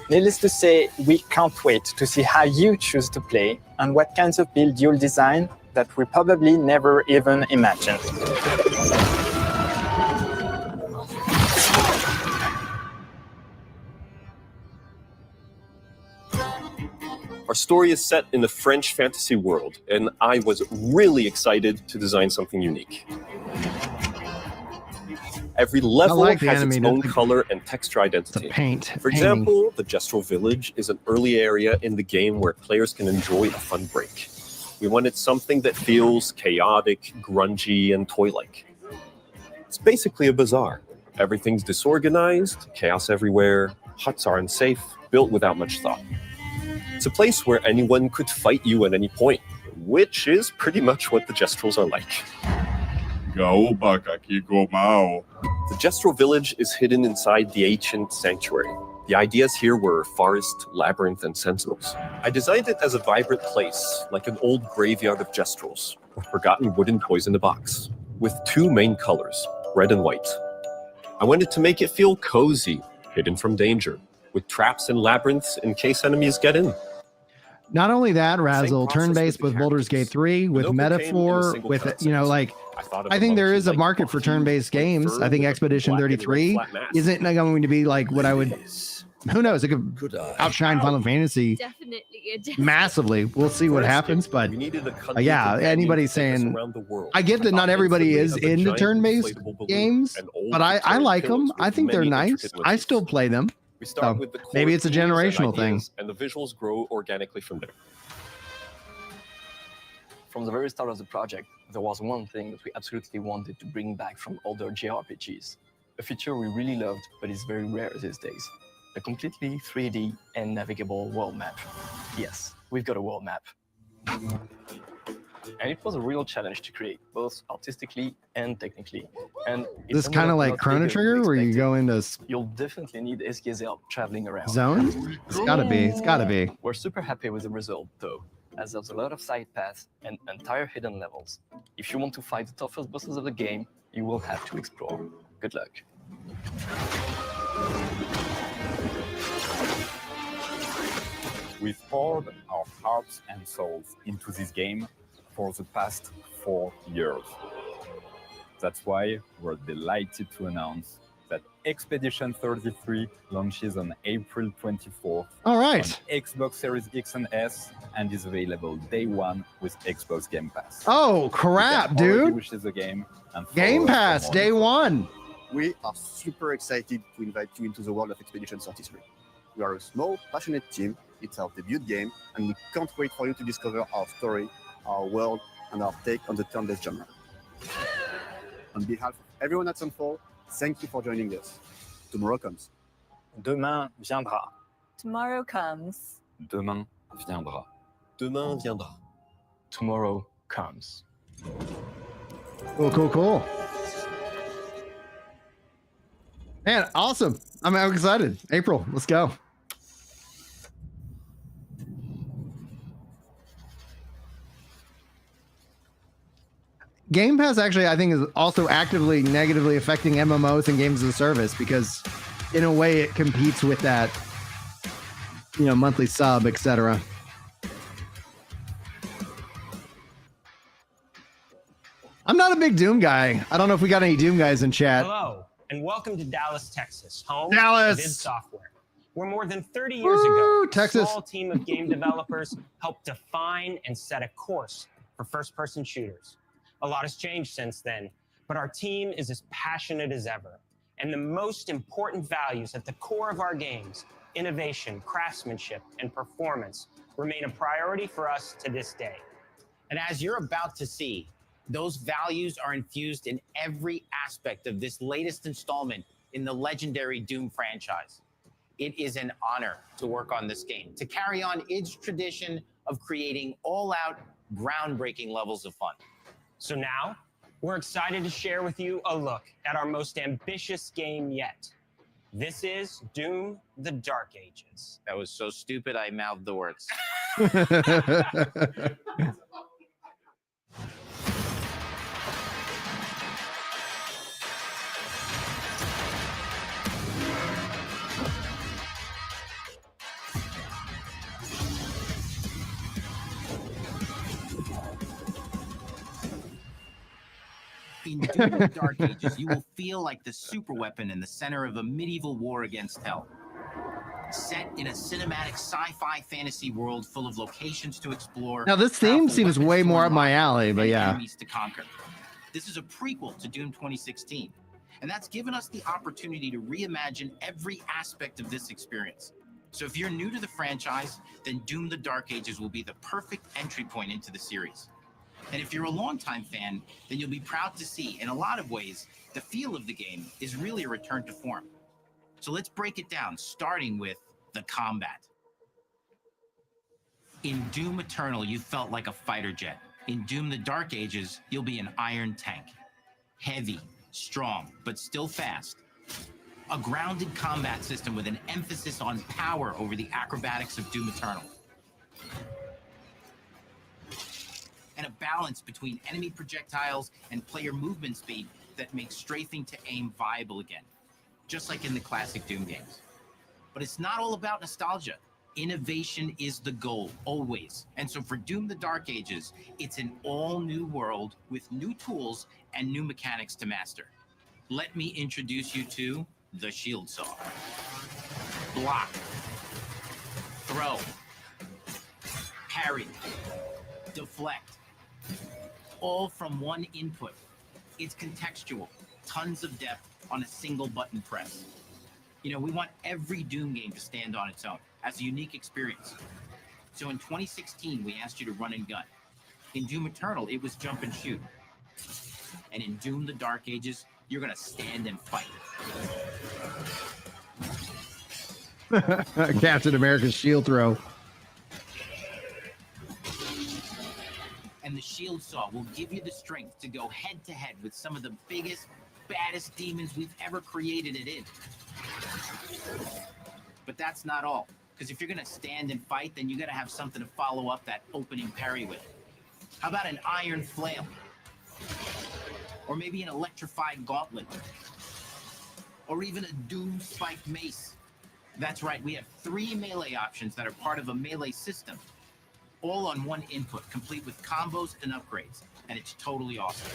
Needless to say, we can't wait to see how you choose to play and what kinds of build you'll design that we probably never even imagined. Our story is set in the French fantasy world, and I was really excited to design something unique. Every level has its own color and texture identity. For example, the Gestal village is an early area in the game where players can enjoy a fun break. We wanted something that feels chaotic, grungy, and toy-like. It's basically a bazaar. Everything's disorganized, chaos everywhere, Huts are unsafe, built without much thought. It's a place where anyone could fight you at any point, which is pretty much what the Gestrals are like. The Gestral village is hidden inside the ancient sanctuary. The ideas here were forest, labyrinth, and sentinels. I designed it as a vibrant place, like an old graveyard of Gestrals, or forgotten wooden toys in a box, with two main colors, red and white. I wanted to make it feel cozy, hidden from danger, with traps and labyrinths in case enemies get in. Not only that, Razzle, turn-based with Baldur's Gate 3, with Metaphor, with, you know, like, I think there is a market for turn-based games. I think Expedition 33 isn't going to be like what I would, who knows, it could outshine Final Fantasy massively. We'll see what happens, but yeah, anybody saying, I get that not everybody is into turn-based games, but I like them. I think they're nice. I still play them. We start with the core maybe it's a themes and generational thing. ideas, and the visuals grow organically from there. From the very start of the project, there was one thing that we absolutely wanted to bring back from older JRPGs. A feature we really loved, but is very rare these days. A completely 3D and navigable world map. Yes, we've got a world map. And it was a real challenge to create, both artistically and technically. And this kind of like Chrono Trigger, where you go into you'll definitely need Gestal traveling around. zones. It's gotta be. It's gotta be. We're super happy with the result, though, as there's a lot of side paths and entire hidden levels. If you want to fight the toughest bosses of the game, you will have to explore. Good luck. We've poured our hearts and souls into this game for the past 4 years. That's why we're delighted to announce that Expedition 33 launches on April 24th. All right. On Xbox Series X and S and is available day one with Xbox Game Pass. Oh, crap, dude. Which is the game. And Game Pass, day one. We are super excited to invite you into the world of Expedition 33. We are a small, passionate team. It's our debut game, and we can't wait for you to discover our story, our world, and our take on the turn-based genre. On behalf of everyone at Sunfall, thank you for joining us. Tomorrow comes. Demain viendra. Tomorrow comes. Demain viendra. Demain viendra. Tomorrow comes. Cool. Man, awesome. I'm excited. April, let's go. Game Pass actually, I think, is also actively negatively affecting MMOs and games as a service because, in a way, it competes with that, you know, monthly sub, etc. I'm not a big Doom guy. I don't know if we got any Doom guys in chat. Hello, and welcome to Dallas, Texas, home Dallas. of id Software, where more than 30 years ago, Texas. a small team of game developers helped define and set a course for first-person shooters. A lot has changed since then, but our team is as passionate as ever. And the most important values at the core of our games, innovation, craftsmanship, and performance, remain a priority for us to this day. And as you're about to see, those values are infused in every aspect of this latest installment in the legendary Doom franchise. It is an honor to work on this game, to carry on its tradition of creating all-out, groundbreaking levels of fun. So now, we're excited to share with you a look at our most ambitious game yet. This is Doom: The Dark Ages. That was so stupid, I mouthed the words. In Doom: The Dark Ages, you will feel like the superweapon in the center of a medieval war against hell. Set in a cinematic sci-fi fantasy world full of locations to explore. Now, this theme seems way more up my alley, but yeah. Enemies to conquer. This is a prequel to Doom 2016, and that's given us the opportunity to reimagine every aspect of this experience. So if you're new to the franchise, then Doom: The Dark Ages will be the perfect entry point into the series. And if you're a longtime fan, then you'll be proud to see, in a lot of ways, the feel of the game is really a return to form. So let's break it down, starting with the combat. In Doom Eternal, you felt like a fighter jet. In Doom the Dark Ages, you'll be an iron tank. Heavy, strong, but still fast. A grounded combat system with an emphasis on power over the acrobatics of Doom Eternal. And a balance between enemy projectiles and player movement speed that makes strafing to aim viable again, just like in the classic Doom games. But it's not all about nostalgia. Innovation is the goal, always. And so for Doom the Dark Ages, it's an all-new world with new tools and new mechanics to master. Let me introduce you to the Shield Saw. Block. Throw. Parry. Deflect. All from one input. It's contextual, tons of depth on a single button press. You know, we want every Doom game to stand on its own as a unique experience. So in 2016, we asked you to run and gun. In Doom Eternal, it was jump and shoot. And in Doom the Dark Ages, you're gonna stand and fight. Captain America's shield throw. And the Shield Saw will give you the strength to go head to head with some of the biggest, baddest demons we've ever created it in. But that's not all. Because if you're gonna stand and fight, then you gotta have something to follow up that opening parry with. How about an iron flail? Or maybe an electrified gauntlet? Or even a Doom spiked mace? That's right, we have 3 melee options that are part of a melee system. All on one input, complete with combos and upgrades. And it's totally awesome.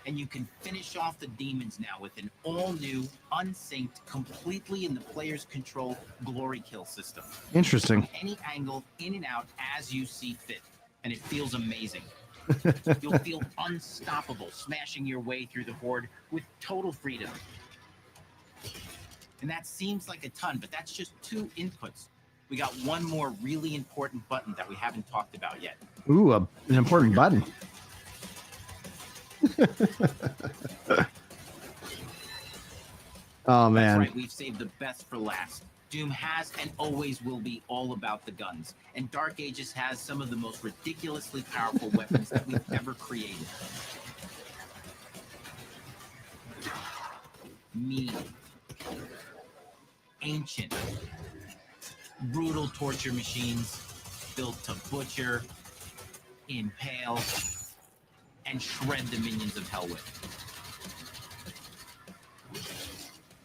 And you can finish off the demons now with an all-new, unsynced, completely in the player's control glory kill system. Interesting. From any angle, in and out, as you see fit. And it feels amazing. You'll feel unstoppable, smashing your way through the horde with total freedom. And that seems like a ton, but that's just 2 inputs. We got one more really important button that we haven't talked about yet. Ooh, an important button. Oh man. That's right, we've saved the best for last. Doom has and always will be all about the guns. And Dark Ages has some of the most ridiculously powerful weapons that we've ever created. Mean. Ancient. Brutal torture machines built to butcher, impale, and shred the minions of hell with.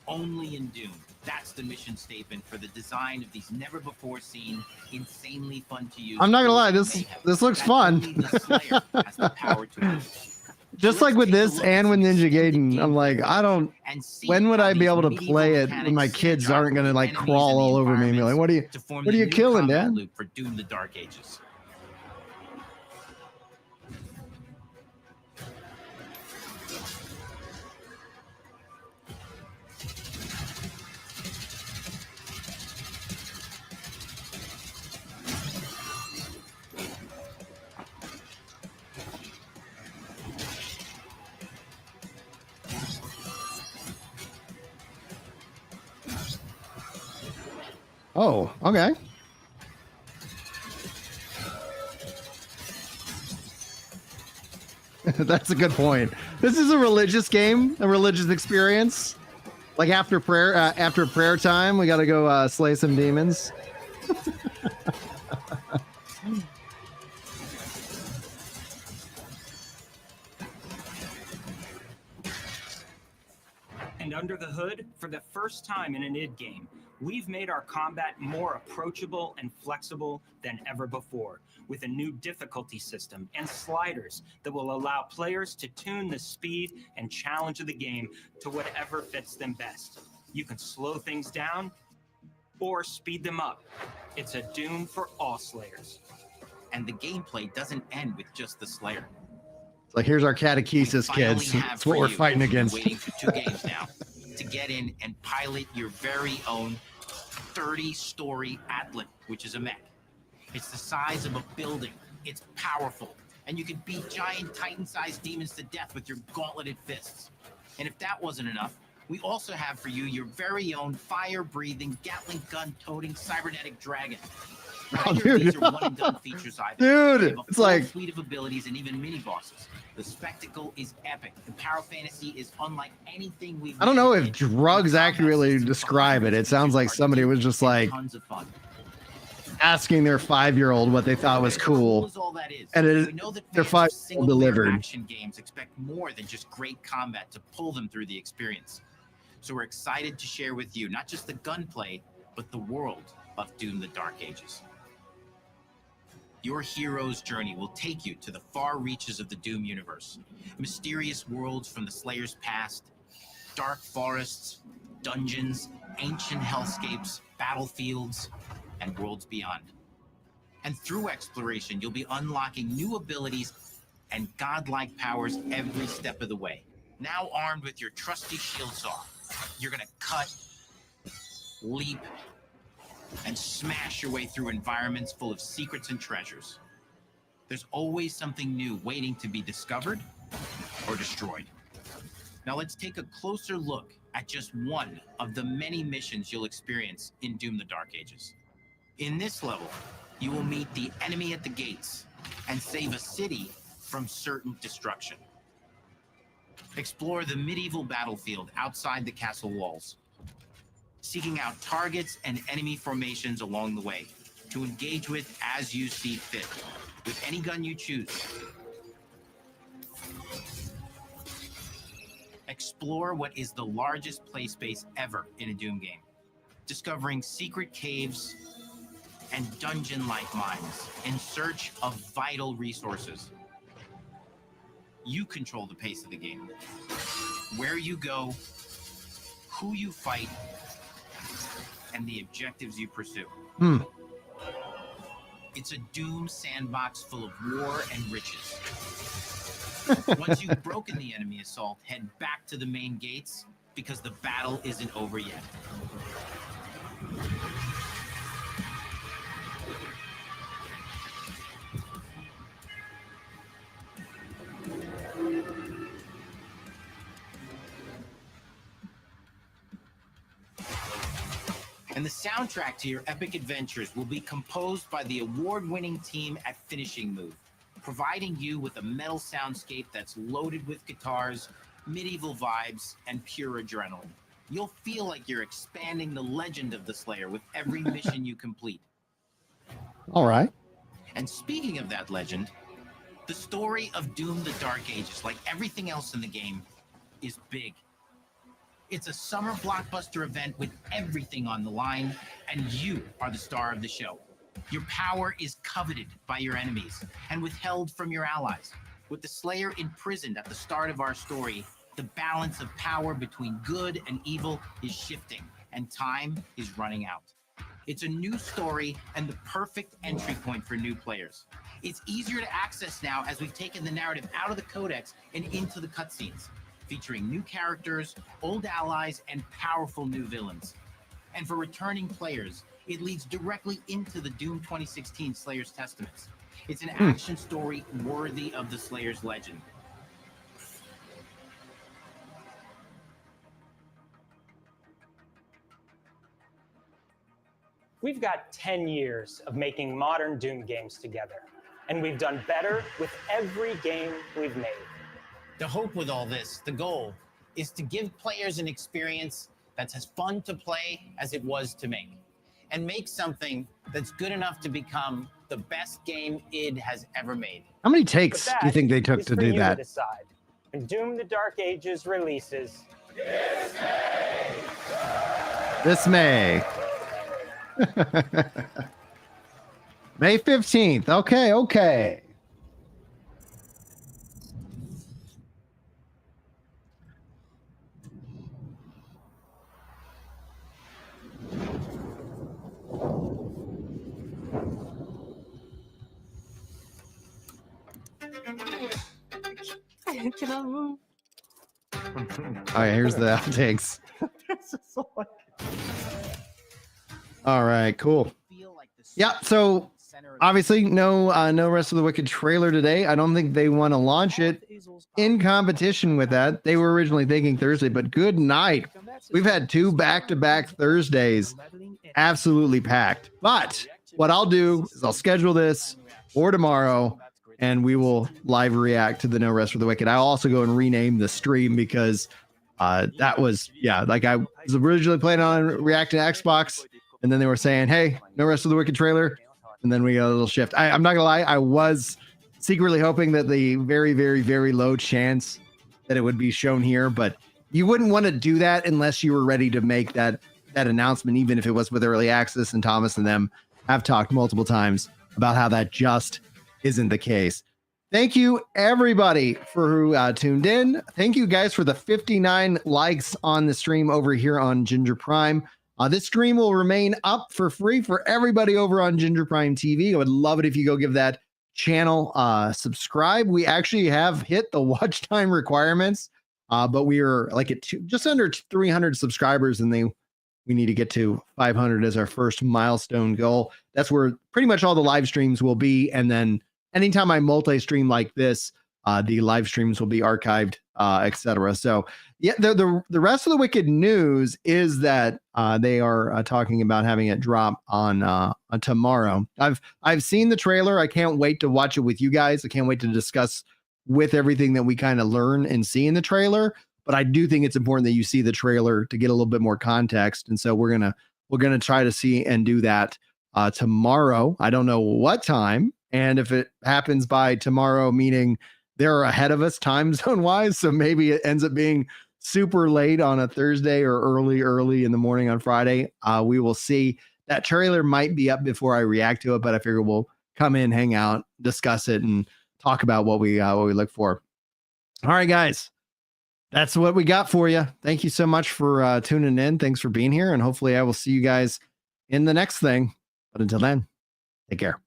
Only in Doom. That's the mission statement for the design of these never before seen, insanely fun to use. I'm not gonna lie, this looks fun. Just like with this and with Ninja Gaiden, I'm like, when would I be able to play it when my kids aren't gonna like crawl all over me and be like, what are you killing, Dad? Loop for Doom the Dark Ages. Oh, okay. That's a good point. This is a religious game, a religious experience. Like after prayer time, we got to go slay some demons. And under the hood, for the first time in an id game, we've made our combat more approachable and flexible than ever before, with a new difficulty system and sliders that will allow players to tune the speed and challenge of the game to whatever fits them best. You can slow things down or speed them up. It's a Doom for all Slayers. And the gameplay doesn't end with just the Slayer. Like, here's our catechesis, kids. That's what we're fighting against. Waiting for 2 games now to get in and pilot your very own 30-story Atlan, which is a mech. It's the size of a building. It's powerful. And you can beat giant Titan-sized demons to death with your gauntleted fists. And if that wasn't enough, We also have for you your very own fire-breathing, Gatling gun-toting cybernetic dragon. Oh, Neither of dude. these are one-and-done features either. Dude, They have a it's full like- suite of abilities and even mini-bosses. The spectacle is epic. The power fantasy is unlike anything we've I don't know made. if drugs accurately describe it. It sounds like somebody was just like Tons of fun. asking their 5-year-old what they thought was cool, As all that is, and we know that their fans of 5-year-old single-player delivered. action games expect more than just great combat to pull them through the experience. So we're excited to share with you not just the gunplay, but the world of Doom: The Dark Ages. Your hero's journey will take you to the far reaches of the Doom universe. Mysterious worlds from the Slayer's past, dark forests, dungeons, ancient hellscapes, battlefields, and worlds beyond. And through exploration, you'll be unlocking new abilities and godlike powers every step of the way. Now armed with your trusty shield saw, you're gonna cut, leap, and smash your way through environments full of secrets and treasures. There's always something new waiting to be discovered or destroyed. Now let's take a closer look at just one of the many missions you'll experience in Doom: The Dark Ages. In this level, you will meet the enemy at the gates and save a city from certain destruction. Explore the medieval battlefield outside the castle walls, seeking out targets and enemy formations along the way to engage with as you see fit, with any gun you choose. Explore what is the largest play space ever in a Doom game, discovering secret caves and dungeon-like mines in search of vital resources. You control the pace of the game, where you go, who you fight, and the objectives you pursue. It's a Doom sandbox full of war and riches. Once you've broken the enemy assault, head back to the main gates because the battle isn't over yet. And the soundtrack to your epic adventures will be composed by the award-winning team at Finishing Move, providing you with a metal soundscape that's loaded with guitars, medieval vibes, and pure adrenaline. You'll feel like you're expanding the legend of the Slayer with every mission you complete. All right. And speaking of that legend, the story of Doom: The Dark Ages, like everything else in the game, is big. It's a summer blockbuster event with everything on the line, and you are the star of the show. Your power is coveted by your enemies and withheld from your allies. With the Slayer imprisoned at the start of our story, the balance of power between good and evil is shifting, and time is running out. It's a new story and the perfect entry point for new players. It's easier to access now as we've taken the narrative out of the codex and into the cutscenes, featuring new characters, old allies, and powerful new villains. And for returning players, it leads directly into the Doom 2016 Slayer's Testaments. It's an action story worthy of the Slayer's legend. We've got 10 years of making modern Doom games together, and we've done better with every game we've made. The hope with all this, the goal, is to give players an experience that's as fun to play as it was to make, and make something that's good enough to become the best game id has ever made. How many takes do you think they took to do that? Decide. When Doom: The Dark Ages releases This May. May 15th. Okay. I cannot move. All right, here's the outtakes. All right, cool. Yeah, so Obviously, no Rest of the Wicked trailer today. I don't think they want to launch it in competition with that. They were originally thinking Thursday, but good night. We've had 2 back-to-back Thursdays, absolutely packed. But what I'll do is I'll schedule this for tomorrow, and we will live react to the No Rest for the Wicked. I'll also go and rename the stream because that was, like I was originally planning on reacting to Xbox, and then they were saying, hey, No Rest of the Wicked trailer. And then we got a little shift. I'm not gonna lie, I was secretly hoping that the very, very, very low chance that it would be shown here, but you wouldn't want to do that unless you were ready to make that announcement, even if it was with early access. And Thomas and them have talked multiple times about how that just isn't the case. Thank you, everybody, for who tuned in. Thank you guys for the 59 likes on the stream over here on Ginger Prime. This stream will remain up for free for everybody over on Ginger Prime TV. I would love it if you go give that channel subscribe. We actually have hit the watch time requirements, but we are like at just under 300 subscribers, and we need to get to 500 as our first milestone goal. That's where pretty much all the live streams will be, and then anytime I multi-stream like this, the live streams will be archived, etc. So yeah, the Rest of the Wicked news is that they are talking about having it drop on tomorrow. I've seen the trailer. I can't wait to watch it with you guys. I can't wait to discuss with everything that we kind of learn and see in the trailer. But I do think it's important that you see the trailer to get a little bit more context. And so we're gonna try to see and do that tomorrow. I don't know what time, and if it happens by tomorrow, meaning they're ahead of us time zone wise, so maybe it ends up being super late on a Thursday or early in the morning on Friday. We will see. That trailer might be up before I react to it, but I figure we'll come in, hang out, discuss it, and talk about what we look for. All right, guys, that's what we got for you. Thank you so much for tuning in. Thanks for being here, and hopefully I will see you guys in the next thing. But until then, take care.